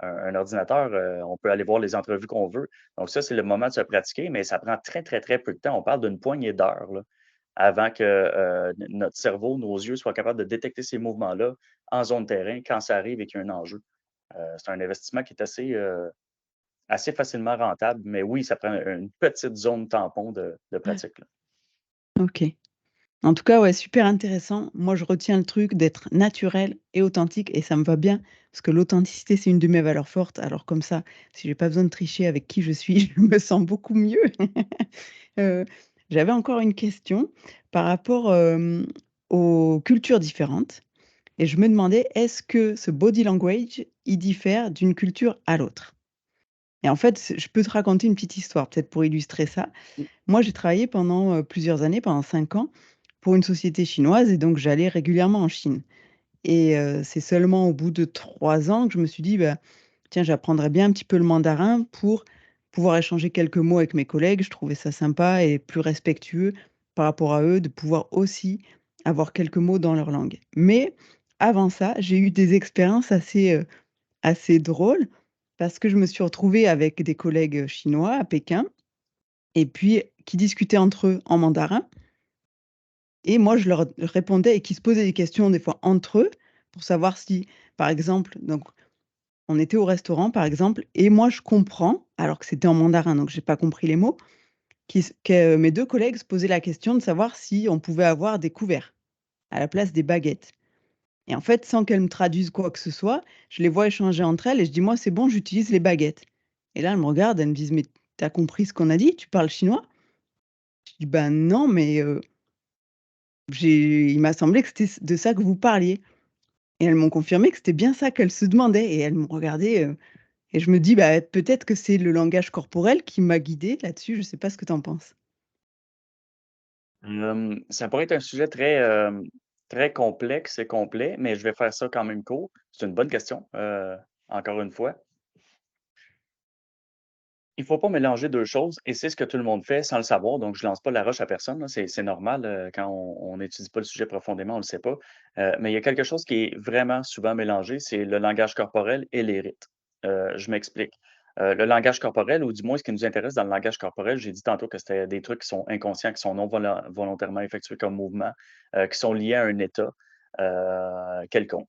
un ordinateur, on peut aller voir les entrevues qu'on veut. Donc ça, c'est le moment de se pratiquer, mais ça prend très, très, très peu de temps. On parle d'une poignée d'heures, là, avant que, notre cerveau, nos yeux soient capables de détecter ces mouvements-là en zone terrain quand ça arrive et qu'il y a un enjeu. C'est un investissement qui est assez, assez facilement rentable, mais oui, ça prend une petite zone tampon de pratique, là. OK. En tout cas, ouais, super intéressant. Moi, je retiens le truc d'être naturel et authentique et ça me va bien parce que l'authenticité, c'est une de mes valeurs fortes. Alors comme ça, si j'ai pas besoin de tricher avec qui je suis, je me sens beaucoup mieux. Heu, J'avais encore une question par rapport, aux cultures différentes et je me demandais, est-ce que ce body language, il diffère d'une culture à l'autre? Et en fait, je peux te raconter une petite histoire peut-être pour illustrer ça. Mmh. Moi, j'ai travaillé pendant, plusieurs années, pendant 5 ans, pour une société chinoise et donc j'allais régulièrement en Chine et c'est seulement au bout de 3 ans que je me suis dit: «Bah, tiens, j'apprendrais bien un petit peu le mandarin pour pouvoir échanger quelques mots avec mes collègues». Je trouvais ça sympa et plus respectueux par rapport à eux de pouvoir aussi avoir quelques mots dans leur langue. Mais avant ça, j'ai eu des expériences assez drôles parce que je me suis retrouvée avec des collègues, chinois à Pékin et puis qui discutaient entre eux en mandarin et moi je leur répondais et qui se posaient des questions des fois entre eux pour savoir si, par exemple donc on était au restaurant par exemple et moi je comprends, alors que c'était en mandarin donc j'ai pas compris les mots, que mes 2 collègues se posaient la question de savoir si on pouvait avoir des couverts à la place des baguettes et en fait, sans qu'elles me traduisent quoi que ce soit, je les vois échanger entre elles et je dis: «Moi c'est bon, j'utilise les baguettes» et là elles me regardent, elles me disent: «Mais tu as compris ce qu'on a dit? Tu parles chinois?» Je dis: «Ben non, mais il m'a semblé que c'était de ça que vous parliez» et elles m'ont confirmé que c'était bien ça qu'elles se demandaient et elles m'ont regardée, et je me dis: «Bah, peut-être que c'est le langage corporel qui m'a guidée là-dessus». Je sais pas ce que tu en penses? Ça pourrait être un sujet très complexe et complet, mais je vais faire ça quand même court. C'est une bonne question, encore une fois. Il faut pas mélanger 2 choses et c'est ce que tout le monde fait sans le savoir, donc je lance pas la roche à personne, là, c'est normal, quand on n'étudie pas le sujet profondément, on le sait pas. Mais il y a quelque chose qui est vraiment souvent mélangé, c'est le langage corporel et les rites. Je m'explique. Le langage corporel ou du moins ce qui nous intéresse dans le langage corporel, j'ai dit tantôt que c'était des trucs qui sont inconscients, qui sont non volontairement effectués comme mouvement, qui sont liés à un état, quelconque.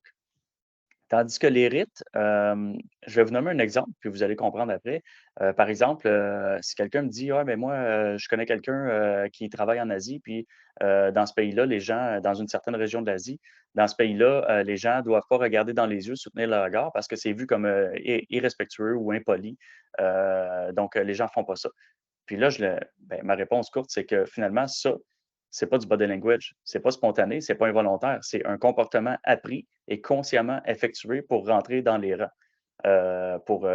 Tandis que les rites, je vais vous nommer un exemple, puis vous allez comprendre après. Par exemple, si quelqu'un me dit: «Ah, ben moi, je connais quelqu'un, qui travaille en Asie, puis, dans ce pays-là, les gens dans une certaine région de l'Asie, dans ce pays-là, les gens doivent pas regarder dans les yeux, soutenir le regard parce que c'est vu comme, irrespectueux ou impoli, donc les gens font pas ça». Puis là, ma réponse courte, c'est que finalement, ça, c'est pas du body language. C'est pas spontané, c'est pas involontaire. C'est un comportement appris et consciemment effectué pour rentrer dans les rangs, pour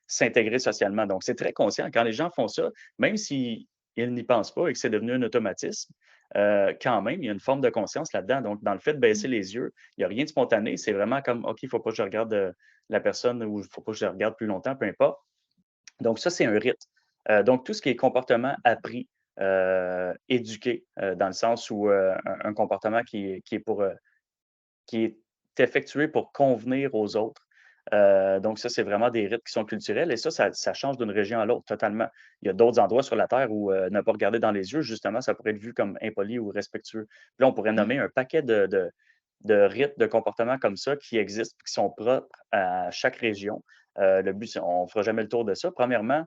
s'intégrer socialement. Donc, c'est très conscient. Quand les gens font ça, même s'ils n'y pensent pas et que c'est devenu un automatisme, quand même, il y a une forme de conscience là-dedans. Donc, dans le fait de Mmh. baisser les yeux, il y a rien de spontané. C'est vraiment comme: «OK, il faut pas que je regarde, la personne ou il faut pas que je la regarde plus longtemps», peu importe. Donc ça, c'est un rite. Donc tout ce qui est comportement appris, éduqué, dans le sens où, un comportement qui est effectué pour convenir aux autres. Donc ça, c'est vraiment des rites qui sont culturels et ça change d'une région à l'autre totalement. Il y a d'autres endroits sur la terre où, ne pas regarder dans les yeux, justement, ça pourrait être vu comme impoli ou respectueux. Puis là, on pourrait nommer un paquet de rites, de comportements comme ça qui existent, qui sont propres à chaque région. Le but, c'est on ne fera jamais le tour de ça. Premièrement,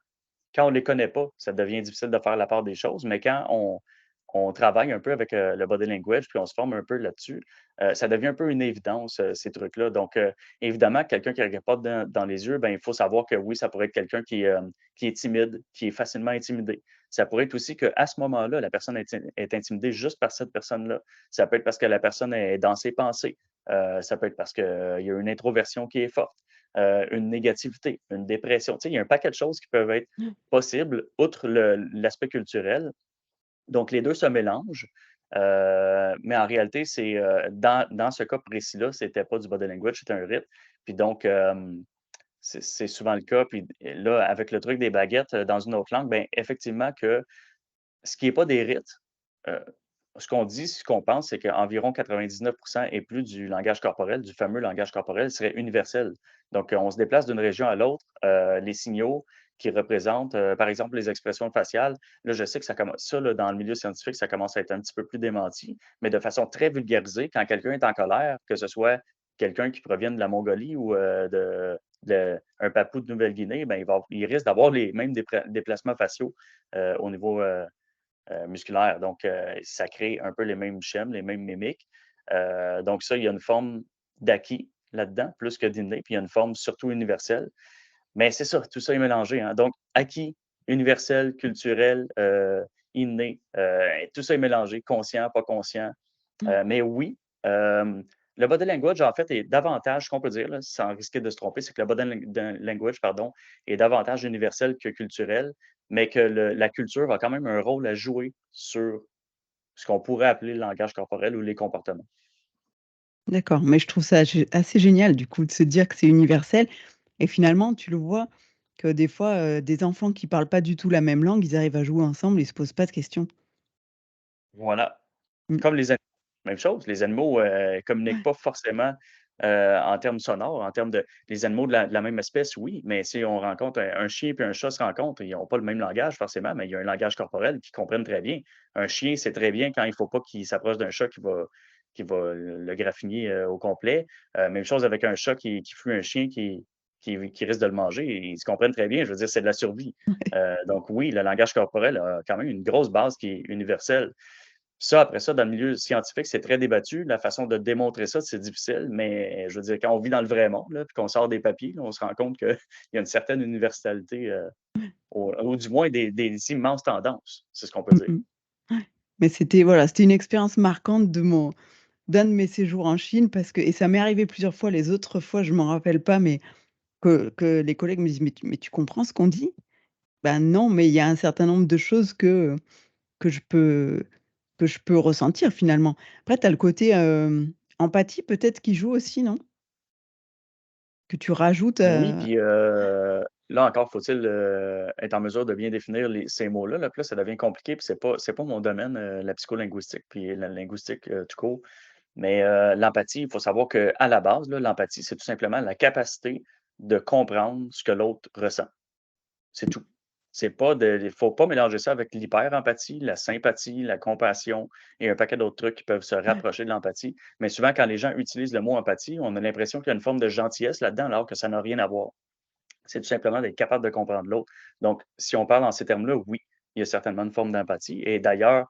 quand on les connaît pas, ça devient difficile de faire la part des choses, mais quand on travaille un peu avec, le body language, puis on se forme un peu là-dessus, ça devient un peu une évidence, ces trucs-là. Donc, évidemment, quelqu'un qui ne regarde pas dans les yeux, ben, il faut savoir que oui, ça pourrait être quelqu'un qui est timide, qui est facilement intimidé. Ça pourrait être aussi qu'à ce moment-là, la personne est intimidée juste par cette personne-là. Ça peut être parce que la personne est dans ses pensées. Ça peut être parce qu'il y a une introversion qui est forte, une négativité, une dépression. Tu sais, il y a un paquet de choses qui peuvent être possible, outre l'aspect culturel. Donc les 2 se mélangent, mais en réalité, c'est, dans ce cas précis-là, c'était pas du body language, c'était un rite. Puis donc, c'est souvent le cas. Puis là, avec le truc des baguettes, dans une autre langue, ben, effectivement que ce qui est pas des rites, heu, ce qu'on dit, ce qu'on pense, c'est qu'environ 99 et plus du langage corporel, du fameux langage corporel, serait universel. Donc, on se déplace d'une région à l'autre, les signaux qui représentent, par exemple, les expressions faciales. Là, je sais que ça, là, dans le milieu scientifique, ça commence à être un petit peu plus démenti, mais de façon très vulgarisée, quand quelqu'un est en colère, que ce soit quelqu'un qui provient de la Mongolie ou un papou de Nouvelle-Guinée, ben, il risque d'avoir les mêmes déplacements faciaux au niveau musculaire. Donc, ça crée un peu les mêmes schèmes, les mêmes mimiques. Donc, ça, il y a une forme d'acquis là-dedans, plus que d'inné, puis il y a une forme surtout universelle. Mais c'est ça, tout ça est mélangé, hein. Donc, acquis, universel, culturel, inné, tout ça est mélangé, conscient, pas conscient. Mmh. Mais oui, le body language, en fait, est davantage, ce qu'on peut dire, là, sans risquer de se tromper, c'est que le body language, pardon, est davantage universel que culturel, mais que la culture a quand même un rôle à jouer sur ce qu'on pourrait appeler le langage corporel ou les comportements. D'accord, mais je trouve ça assez génial du coup de se dire que c'est universel et finalement tu le vois que des fois, des enfants qui parlent pas du tout la même langue, ils arrivent à jouer ensemble, ils se posent pas de questions. Voilà. Mmh. Comme les animaux, même chose. Les animaux, communiquent Ouais, pas forcément, en termes sonores, en termes de les animaux de la même espèce, oui, mais si on rencontre un chien et un chat se rencontrent, ils ont pas le même langage forcément, mais il y a un langage corporel qu'ils comprennent très bien. Un chien sait très bien quand il faut pas qu'il s'approche d'un chat qui va le graffiner, au complet. Même chose avec un chat qui fuit un chien qui risque de le manger, ils se comprennent très bien. Je veux dire, c'est de la survie. ouais. Donc oui, le langage corporel a quand même une grosse base qui est universelle. Ça, après ça, dans le milieu scientifique, c'est très débattu. La façon de démontrer ça, c'est difficile, mais je veux dire, quand on vit dans le vrai monde, là, puis qu'on sort des papiers, là, on se rend compte qu'il y a une certaine universalité, ou du moins des immenses tendances, c'est ce qu'on peut Mmh dire. mh. Ouais. Mais c'était voilà, c'était une expérience marquante d'un de mes séjours en Chine parce que et ça m'est arrivé plusieurs fois, les autres fois, je m'en rappelle pas, mais que les collègues me disent: «Mais tu comprends ce qu'on dit?» «Ben non, mais il y a un certain nombre de choses que je peux que je peux ressentir finalement». Après tu as le côté, empathie peut-être qui joue aussi, non? Que tu rajoutes, Oui, puis, là encore faut-il, être en mesure de bien définir ces mots-là, là, puis là, ça devient compliqué, puis c'est pas mon domaine, la psycholinguistique, puis la linguistique, tout court. Mais, l'empathie, il faut savoir qu'à la base, là, l'empathie, c'est tout simplement la capacité de comprendre ce que l'autre ressent. C'est tout. C'est pas de Il faut pas mélanger ça avec l'hyper-empathie, la sympathie, la compassion et un paquet d'autres trucs qui peuvent se ouais, rapprocher de l'empathie. Mais souvent, quand les gens utilisent le mot empathie, on a l'impression qu'il y a une forme de gentillesse là-dedans, alors que ça n'a rien à voir. C'est tout simplement d'être capable de comprendre l'autre. Donc, si on parle en ces termes-là, oui, il y a certainement une forme d'empathie. Et d'ailleurs,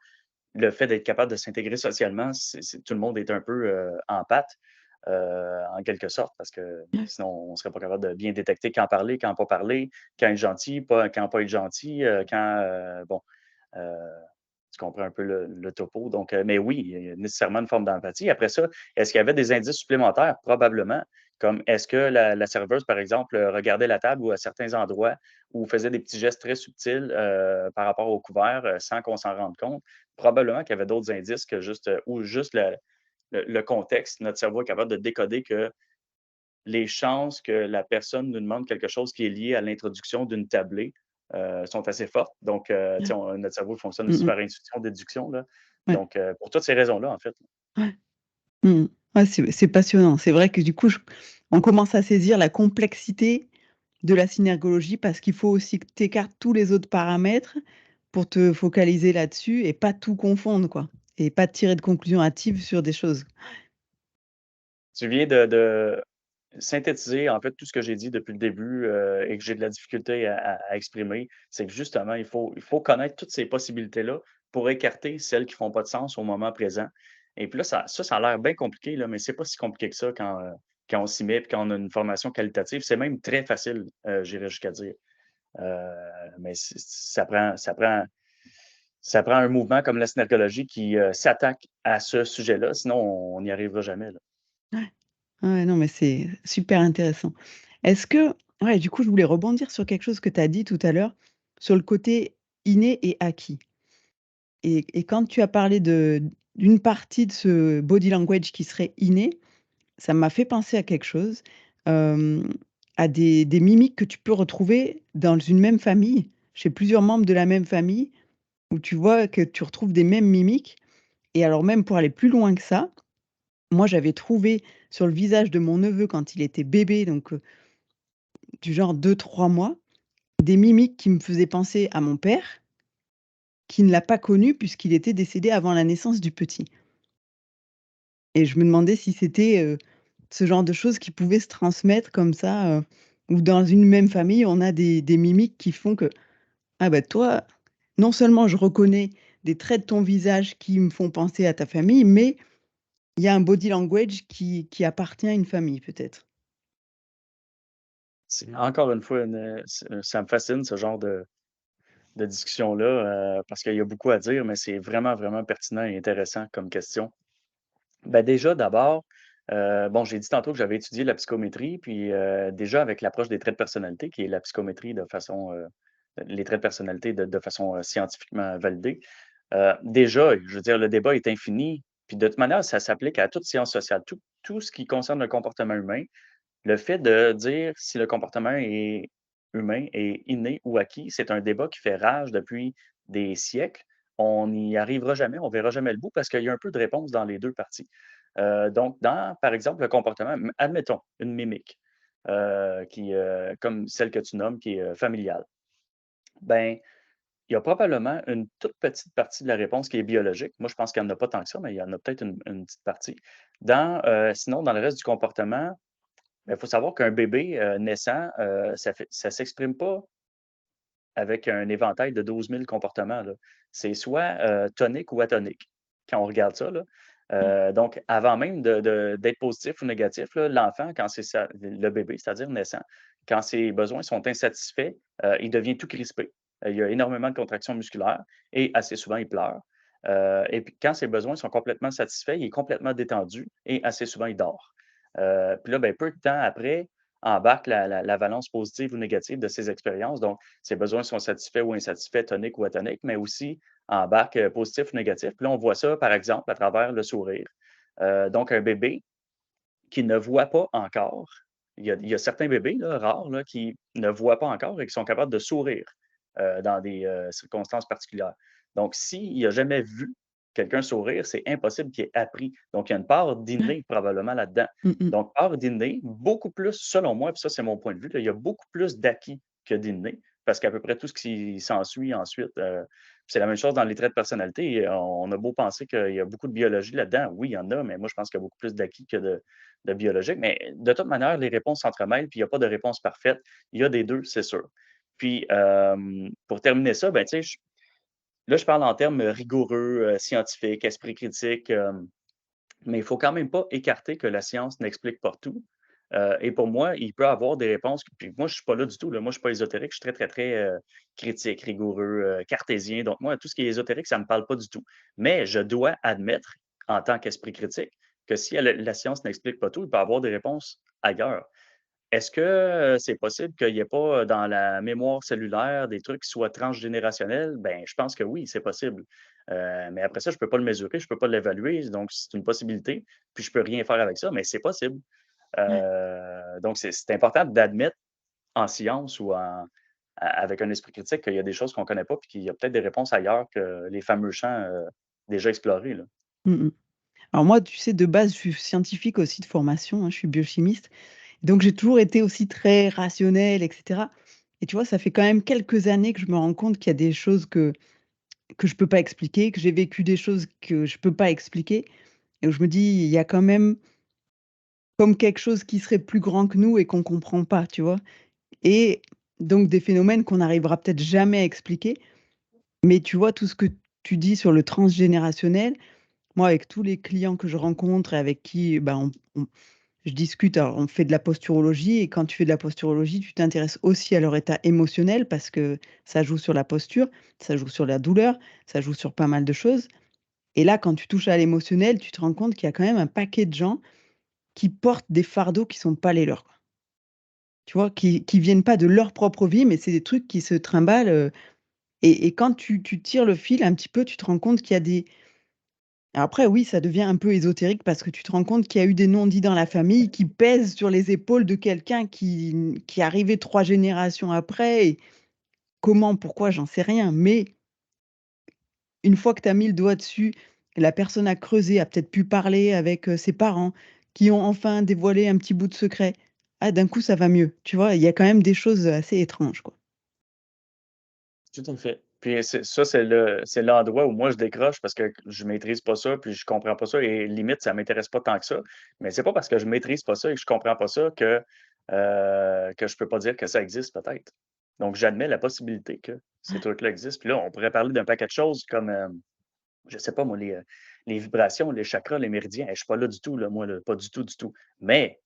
le fait d'être capable de s'intégrer socialement, tout le monde est un peu, en pâte, en quelque sorte, parce que ouais, sinon on ne serait pas capable de bien détecter quand parler, quand pas parler, quand être gentil, quand pas être gentil, quand, bon, heu, tu comprends un peu le topo. Donc, mais oui, il y a nécessairement une forme d'empathie. Après ça, est-ce qu'il y avait des indices supplémentaires? Probablement. Comme est-ce que la serveuse, par exemple, regardait la table ou à certains endroits ou faisait des petits gestes très subtils, par rapport au couvert, sans qu'on s'en rende compte? Probablement qu'il y avait d'autres indices que juste, ou juste le contexte. Notre cerveau est capable de décoder que les chances que la personne nous demande quelque chose qui est lié à l'introduction d'une tablée, sont assez fortes. Donc, tu sais, ouais. notre cerveau fonctionne Mmh aussi mh. par intuition, déduction, là. Ouais, Donc, pour toutes ces raisons-là, en fait. ouais. Mmh mh. Ouais, c'est passionnant. C'est vrai que du coup, on commence à saisir la complexité de la synergologie parce qu'il faut aussi que tu écartes tous les autres paramètres pour te focaliser là-dessus et pas tout confondre, quoi et pas tirer de conclusions hâtives sur des choses. Tu viens de synthétiser, en fait, tout ce que j'ai dit depuis le début, et que j'ai de la difficulté à exprimer. C'est que justement, il faut connaître toutes ces possibilités-là pour écarter celles qui font pas de sens au moment présent. Et puis là, ça a l'air bien compliqué, là, mais c'est pas si compliqué que ça quand on s'y met, puis quand on a une formation qualitative. C'est même très facile, j'irais jusqu'à dire. Heu, mais ça prend un mouvement comme la synergologie qui, s'attaque à ce sujet-là, sinon on n'y arrivera jamais, là. Ouais. Ouais, non, mais c'est super intéressant. Est-ce que ouais, du coup, je voulais rebondir sur quelque chose que tu as dit tout à l'heure, sur le côté inné et acquis et quand tu as parlé d'une partie de ce body language qui serait inné, ça m'a fait penser à quelque chose, hem, à des mimiques que tu peux retrouver dans une même famille, chez plusieurs membres de la même famille, où tu vois que tu retrouves des mêmes mimiques et alors même pour aller plus loin que ça, moi j'avais trouvé sur le visage de mon neveu quand il était bébé, donc du genre 2 3 mois, des mimiques qui me faisaient penser à mon père, qui ne l'a pas connu puisqu'il était décédé avant la naissance du petit et je me demandais si c'était, ce genre de choses qui pouvaient se transmettre comme ça, ou dans une même famille, on a des mimiques qui font que: «Ah bah, toi, non seulement je reconnais des traits de ton visage qui me font penser à ta famille, mais il y a un body language qui appartient à une famille», peut-être? C'est encore une fois ça me fascine ce genre de discussion-là, parce qu'il y a beaucoup à dire, mais c'est vraiment, vraiment pertinent et intéressant comme question. Ben, déjà, d'abord, bon, j'ai dit tantôt que j'avais étudié la psychométrie, puis, déjà avec l'approche des traits de personnalité, qui est la psychométrie de façon, les traits de personnalité de façon, scientifiquement validée. Déjà, je veux dire, le débat est infini, puis de toute manière, ça s'applique à toute science sociale. Tout ce qui concerne le comportement humain, le fait de dire si le comportement est humain est inné ou acquis, c'est un débat qui fait rage depuis des siècles. On n'y arrivera jamais, on verra jamais le bout parce qu'il y a un peu de réponse dans les 2 parties. Donc dans, par exemple, le comportement, admettons une mimique, comme celle que tu nommes, qui est, familiale. Ben, il y a probablement une toute petite partie de la réponse qui est biologique. Moi, je pense qu'il y en a pas tant que ça, mais il y en a peut-être une petite partie. Sinon, dans le reste du comportement, il faut savoir qu'un bébé, naissant, ça s'exprime pas avec un éventail de 12 000 comportements, là. C'est soit, tonique ou atonique, quand on regarde ça, là. Mmh. Donc avant même d'être positif ou négatif, là, l'enfant, quand c'est ça le bébé, c'est-à-dire naissant, quand ses besoins sont insatisfaits, il devient tout crispé. Il y a énormément de contractions musculaires et assez souvent, il pleure. Et puis quand ses besoins sont complètement satisfaits, il est complètement détendu et assez souvent, il dort. Puis là, ben, peu de temps après, embarque la valence positive ou négative de ces expériences. Donc, ses besoins sont satisfaits ou insatisfaits, toniques ou atoniques, mais aussi embarque positif ou négatif. Puis là, on voit ça, par exemple, à travers le sourire. Donc, un bébé qui ne voit pas encore, il y a certains bébés là, rares là, qui ne voient pas encore et qui sont capables de sourire dans des circonstances particulières. Donc, s'il n'a jamais vu quelqu'un sourire, c'est impossible qu'il ait appris. Donc, il y a une part d'inné probablement là-dedans. Mmh mh. Donc, part d'inné, beaucoup plus, selon moi, puis ça, c'est mon point de vue, là, il y a beaucoup plus d'acquis que d'inné, parce qu'à peu près tout ce qui s'ensuit ensuite, c'est la même chose dans les traits de personnalité. On a beau penser qu'il y a beaucoup de biologie là-dedans. Oui, il y en a, mais moi, je pense qu'il y a beaucoup plus d'acquis que de biologique. Mais de toute manière, les réponses s'entremêlent, puis il n'y a pas de réponse parfaite. Il y a des 2, c'est sûr. Puis, pour terminer ça, ben, tu sais, là, je parle en termes rigoureux, scientifiques, esprit critique, mais il faut quand même pas écarter que la science n'explique pas tout. Et pour moi, il peut avoir des réponses puis moi, je suis pas là du tout, là. Moi, je suis pas ésotérique, je suis très, très, très, critique, rigoureux, cartésien. Donc moi, tout ce qui est ésotérique, ça me parle pas du tout. Mais je dois admettre, en tant qu'esprit critique, que si la science n'explique pas tout, il peut y avoir des réponses ailleurs. Est-ce que, c'est possible qu'il y ait pas, dans la mémoire cellulaire des trucs qui soient transgénérationnels? Ben, je pense que oui, c'est possible. Mais après ça, je peux pas le mesurer, je peux pas l'évaluer, donc c'est une possibilité, puis je peux rien faire avec ça, mais c'est possible. Donc c'est important d'admettre en science ou avec un esprit critique qu'il y a des choses qu'on connaît pas, puis qu'il y a peut-être des réponses ailleurs que les fameux champs, déjà explorés, là. Mmh mh. Alors moi, tu sais, de base, je suis scientifique aussi de formation, hein, je suis biochimiste. Donc j'ai toujours été aussi très rationnelle et cetera, et tu vois, ça fait quand même quelques années que je me rends compte qu'il y a des choses que je peux pas expliquer, que j'ai vécu des choses que je peux pas expliquer, et où je me dis: «Il y a quand même comme quelque chose qui serait plus grand que nous et qu'on comprend pas», tu vois? Et donc des phénomènes qu'on n'arrivera peut-être jamais à expliquer. Mais tu vois, tout ce que tu dis sur le transgénérationnel, moi, avec tous les clients que je rencontre et avec qui, bah, on je discute, alors on fait de la posturologie, et quand tu fais de la posturologie, tu t'intéresses aussi à leur état émotionnel parce que ça joue sur la posture, ça joue sur la douleur, ça joue sur pas mal de choses, et là, quand tu touches à l'émotionnel, tu te rends compte qu'il y a quand même un paquet de gens qui portent des fardeaux qui sont pas les leurs, quoi. Tu vois? Qui viennent pas de leur propre vie, mais c'est des trucs qui se trimballent, et quand tu tires le fil un petit peu, tu te rends compte qu'il y a des après oui, ça devient un peu ésotérique parce que tu te rends compte qu'il y a eu des non-dits dans la famille qui pèsent sur les épaules de quelqu'un qui est arrivé 3 générations après, et comment, pourquoi, j'en sais rien. Mais une fois que tu as mis le doigt dessus, la personne a creusé, a peut-être pu parler avec, ses parents, qui ont enfin dévoilé un petit bout de secret. Ah, d'un coup, ça va mieux, tu vois? Il y a quand même des choses assez étranges, quoi. Tout à fait. Puis c'est l'endroit où moi je décroche parce que je maîtrise pas ça, puis je comprends pas ça et limite ça m'intéresse pas tant que ça. Mais c'est pas parce que je maîtrise pas ça et que je comprends pas ça que je peux pas dire que ça existe peut-être. Donc j'admets la possibilité que ces trucs-là existent. Puis là, on pourrait parler d'un paquet de choses comme, je sais pas moi, les vibrations, les chakras, les méridiens. Je suis pas là du tout là, moi là, pas du tout, du tout. Mais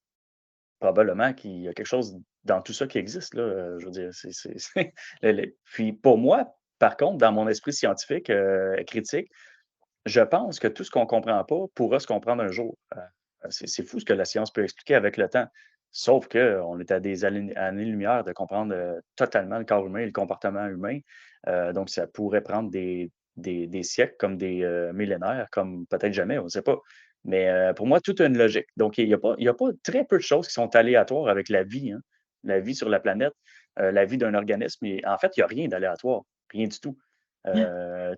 probablement qu'il y a quelque chose dans tout ça qui existe là, je veux dire, c'est puis pour moi, par contre, dans mon esprit scientifique, critique, je pense que tout ce qu'on comprend pas pourra se comprendre un jour. C'est fou ce que la science peut expliquer avec le temps. Sauf qu'on est à des années-lumière de comprendre, totalement le corps humain et le comportement humain. Donc ça pourrait prendre des siècles comme des, millénaires, comme peut-être jamais, on ne sait pas. Mais, pour moi, tout a une logique. Donc il y a pas très peu de choses qui sont aléatoires avec la vie, hein. La vie sur la planète, la vie d'un organisme et en fait, il y a rien d'aléatoire, rien du tout.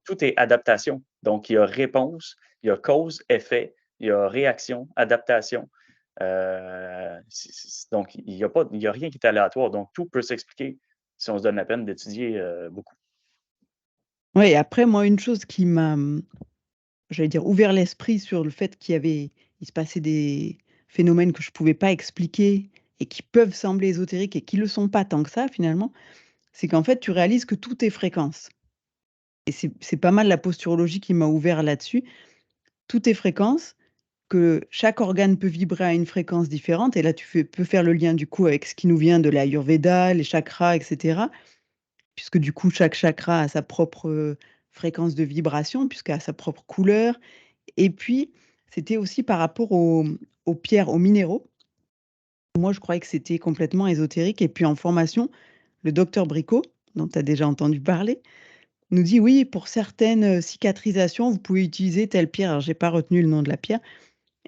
Tout est adaptation. Donc, il y a réponse, il y a cause, effet, il y a réaction, adaptation. Donc, il y a rien qui est aléatoire. Donc, tout peut s'expliquer si on se donne la peine d'étudier beaucoup. Ouais et après moi une chose qui m'a, j'allais dire ouvert l'esprit sur le fait il se passait des phénomènes que je pouvais pas expliquer et qui peuvent sembler ésotériques et qui le sont pas tant que ça finalement, c'est qu'en fait tu réalises que tout est fréquence et c'est pas mal la posturologie qui m'a ouvert là-dessus. Tout est fréquence, que chaque organe peut vibrer à une fréquence différente et là tu peux faire le lien du coup avec ce qui nous vient de l'Ayurveda, les chakras et cetera. Puisque du coup chaque chakra a sa propre, fréquence de vibration, puisqu'elle a sa propre couleur et puis c'était aussi par rapport aux pierres, aux minéraux. Moi je croyais que c'était complètement ésotérique et puis en formation, le docteur Bricot, dont tu as déjà entendu parler, nous dit: «Oui, pour certaines, cicatrisations, vous pouvez utiliser telle pierre». Alors j'ai pas retenu le nom de la pierre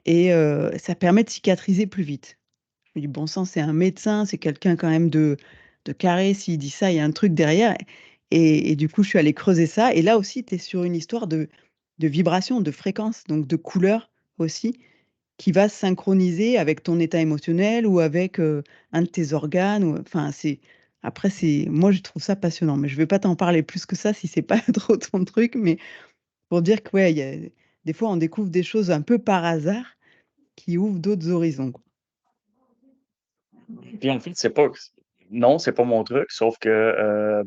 et ça permet de cicatriser plus vite. Je me dis: «Bon sang, c'est un médecin, c'est quelqu'un quand même de carré, s'il dit ça, il y a un truc derrière» et du coup, je suis allée creuser ça et là aussi, tu es sur une histoire de vibration, de fréquence, donc de couleur aussi, qui va se synchroniser avec ton état émotionnel ou avec, un de tes organes ou enfin, c'est après c'est moi, je trouve ça passionnant, mais je vais pas t'en parler plus que ça si c'est pas trop ton truc, mais pour dire que, ouais, il y a des fois, on découvre des choses un peu par hasard qui ouvrent d'autres horizons, quoi. Puis en fait, c'est pas non, c'est pas mon truc, sauf que,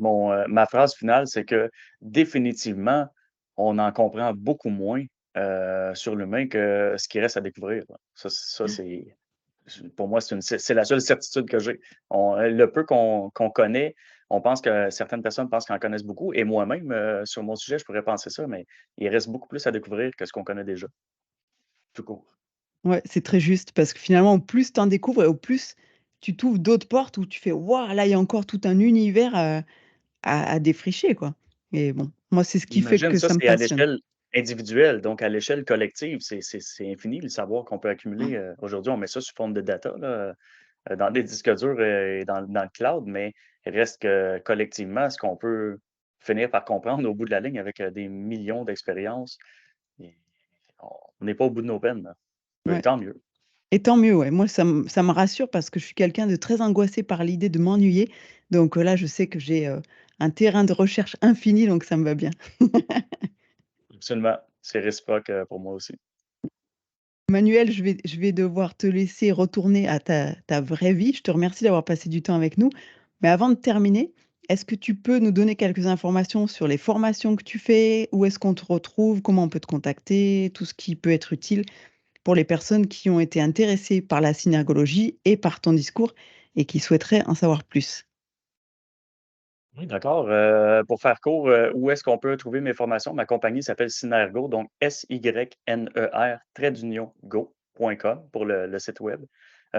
ma phrase finale, c'est que définitivement, on en comprend beaucoup moins, sur l'humain que ce qui reste à découvrir, là. Ça, pour moi, c'est la seule certitude que j'ai. Le peu qu'on connaît, on pense que certaines personnes pensent qu'en connaissent beaucoup et moi-même, sur mon sujet, je pourrais penser ça, mais il reste beaucoup plus à découvrir que ce qu'on connaît déjà, tout court. Ouais, c'est très juste parce que finalement, au plus tu en découvres et au plus tu t'ouvres d'autres portes où tu fais: «Waouh, là, il y a encore tout un univers, à défricher, quoi» et bon, moi, c'est ce qui fait Imagine, que ça, ça me c'est à passionne. l'échelle individuelle, donc à l'échelle collective, c'est infini le savoir qu'on peut accumuler, aujourd'hui, on met ça sous forme de data là, dans des disques durs, et dans le cloud, mais il reste que collectivement, ce qu'on peut finir par comprendre au bout de la ligne avec, des millions d'expériences et on n'est pas au bout de nos peines, là. Mais Ouais tant mieux. et tant mieux, ouais. Moi, ça me rassure parce que je suis quelqu'un de très angoissé par l'idée de m'ennuyer donc là, je sais que j'ai, un terrain de recherche infini donc ça me va bien. Absolument, c'est réciproque, pour moi aussi. Manuel, je vais devoir te laisser retourner à ta vraie vie. Je te remercie d'avoir passé du temps avec nous. Mais avant de terminer, est-ce que tu peux nous donner quelques informations sur les formations que tu fais? Où est-ce qu'on te retrouve? Comment on peut te contacter? Tout ce qui peut être utile pour les personnes qui ont été intéressées par la synergologie et par ton discours et qui souhaiteraient en savoir plus. Oui, d'accord. Pour faire court, où est-ce qu'on peut trouver mes formations? Ma compagnie s'appelle Synergo, donc SYNER, trait d'union, go.com pour le site web.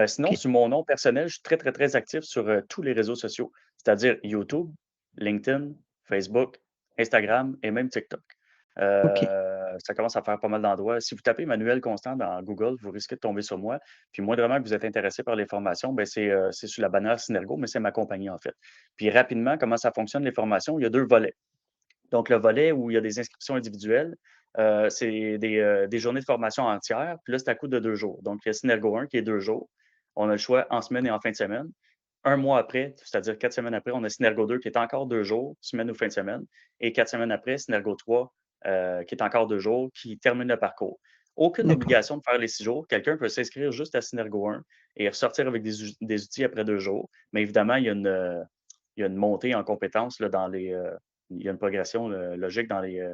Sinon, OK, sur mon nom personnel, je suis très, très, très actif sur, tous les réseaux sociaux, c'est-à-dire YouTube, LinkedIn, Facebook, Instagram et même TikTok. OK. Ça commence à faire pas mal d'endroits. Si vous tapez Manuel Constant dans Google, vous risquez de tomber sur moi. Puis moindrement que vous êtes intéressé par les formations, ben c'est sous la bannière Synergo, mais c'est ma compagnie, en fait. Puis rapidement, comment ça fonctionne les formations? Il y a 2 volets. Donc le volet où il y a des inscriptions individuelles, c'est des journées de formation entières, puis là, c'est à coût de 2 jours. Donc il y a Synergo 1 qui est 2 jours. On a le choix en semaine et en fin de semaine. un mois après, c'est-à-dire 4 semaines après, on a Synergo 2 qui est encore 2 jours, semaine ou fin de semaine. Et 4 semaines après, Synergo 3 qui est encore 2 jours, qui termine le parcours. Aucune D'accord. obligation de faire les 6 jours. Quelqu'un peut s'inscrire juste à Synergo 1 et ressortir avec des outils après 2 jours. Mais évidemment, il y a une montée en compétences là, il y a une progression logique dans les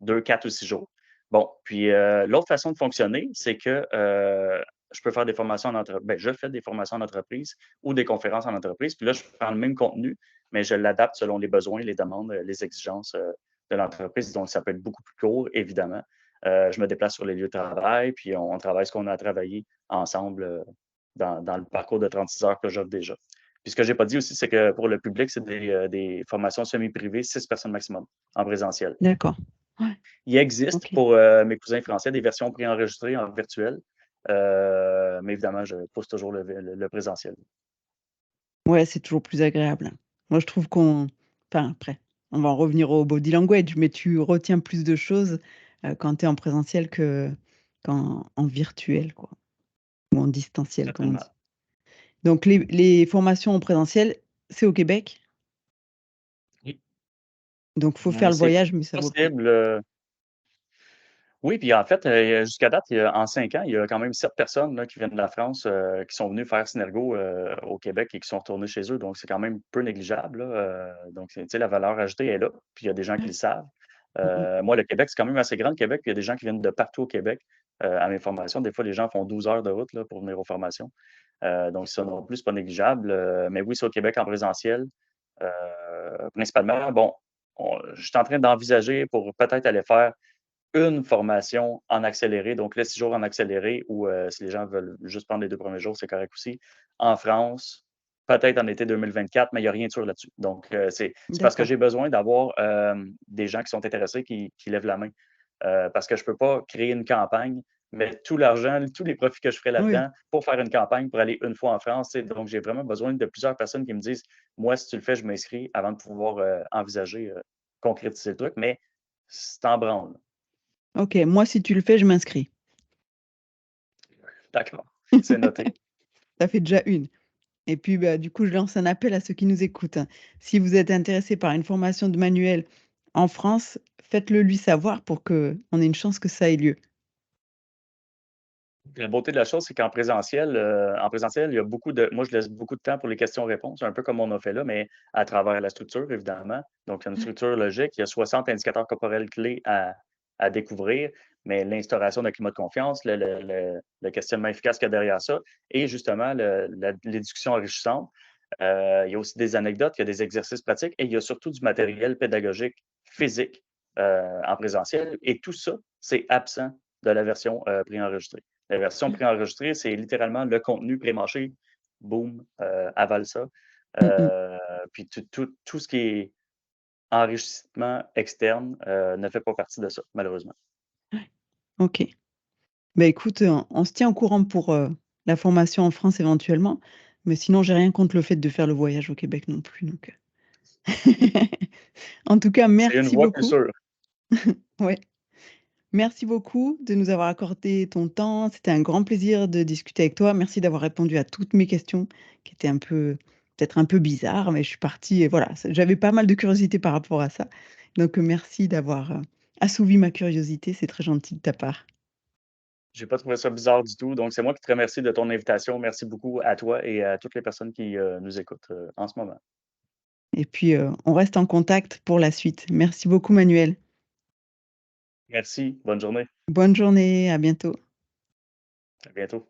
2, 4 ou 6 jours. Bon, puis l'autre façon de fonctionner, c'est que je peux faire des formations en entreprise. Ben, je fais des formations en entreprise ou des conférences en entreprise. Puis là, je prends le même contenu, mais je l'adapte selon les besoins, les demandes, les exigences de l'entreprise. Donc, ça peut être beaucoup plus court, évidemment. Je me déplace sur les lieux de travail, puis on travaille ce qu'on a travaillé ensemble dans le parcours de 36 heures que j'offre déjà. Puis ce que je n'ai pas dit aussi, c'est que pour le public, c'est des formations semi-privées, 6 personnes maximum en présentiel. D'accord. Ouais, Il existe OK. pour mes cousins français des versions préenregistrées en virtuel, mais évidemment, je pousse toujours le présentiel. Ouais, c'est toujours plus agréable. Moi, je trouve qu'on enfin, après, on va en revenir au body language, mais tu retiens plus de choses, quand tu es en présentiel que qu'en en virtuel, quoi, ou en distanciel, comme on Certainement. dit. Donc les formations en présentiel, c'est au Québec? Oui. Donc faut faire le C'est voyage, mais ça vaut le coup. possible. Oui, puis en fait, jusqu'à date, en 5 ans, il y a quand même 7 personnes là, qui viennent de la France, qui sont venues faire Synergo au Québec et qui sont retournées chez eux. Donc, c'est quand même peu négligeable. Là, donc, tu sais, la valeur ajoutée est là. Puis, il y a des gens qui Ouais. le savent. Mmh mh. Moi, le Québec, c'est quand même assez grand, le Québec. Puis, il y a des gens qui viennent de partout au Québec à mes formations. Des fois, les gens font 12 heures de route là, pour venir aux formations. Donc, ça non plus, c'est pas négligeable. Mais oui, c'est au Québec en présentiel. Principalement, bon, je suis en train d'envisager pour peut-être aller faire une formation en accéléré, donc les 6 jours en accéléré ou si les gens veulent juste prendre les 2 premiers jours, c'est correct aussi. En France, peut-être en été 2024, mais il y a rien de sûr là-dessus. Donc c'est parce que D'accord. j'ai besoin d'avoir, des gens qui sont intéressés qui lèvent la main. Parce que je peux pas créer une campagne, mettre tout l'argent, tous les profits que je ferais Oui. là-dedans pour faire une campagne pour aller une fois en France, tu sais. Donc j'ai vraiment besoin de plusieurs personnes qui me disent: «Moi, si tu le fais, je m'inscris», avant de pouvoir, envisager, concrétiser le truc, mais c'est en branle. OK, moi, si tu le fais, je m'inscris. D'accord, c'est noté. Ça fait déjà une. Et puis, bah, du coup, je lance un appel à ceux qui nous écoutent, hein. Si vous êtes intéressés par une formation de Manuel en France, faites-le lui savoir pour qu'on ait une chance que ça ait lieu. La beauté de la chose, c'est en présentiel, il y a beaucoup de moi, je laisse beaucoup de temps pour les questions-réponses, un peu comme on a fait là, mais à travers la structure, évidemment. Donc, il y a une structure logique, il y a 60 indicateurs corporels clés à découvrir, mais l'instauration d'un climat de confiance, le questionnement efficace qu'il y a derrière ça et justement les discussions enrichissantes. Il y a aussi des anecdotes, il y a des exercices pratiques et il y a surtout du matériel pédagogique physique, en présentiel et tout ça, c'est absent de la version, préenregistrée. La version préenregistrée, c'est littéralement le contenu pré-mâché, boum, avale ça. Mmh mh. Heu, puis tout ce qui est enrichissement externe, ne fait pas partie de ça, malheureusement. Ouais. OK. Bah, écoute, on se tient au courant pour, la formation en France éventuellement, mais sinon j'ai rien contre le fait de faire le voyage au Québec non plus, donc en tout cas, C'est une merci voie plus beaucoup. sûre. Ouais. Merci beaucoup de nous avoir accordé ton temps. C'était un grand plaisir de discuter avec toi. Merci d'avoir répondu à toutes mes questions qui étaient un peu peut-être un peu bizarres, mais je suis partie et voilà, j'avais pas mal de curiosité par rapport à ça. Donc, merci d'avoir, assouvi ma curiosité, c'est très gentil de ta part. J'ai pas trouvé ça bizarre du tout, donc c'est moi qui te remercie de ton invitation. Merci beaucoup à toi et à toutes les personnes qui, nous écoutent, en ce moment. Et puis, on reste en contact pour la suite. Merci beaucoup Manuel. Merci, bonne journée. Bonne journée, à bientôt. À bientôt.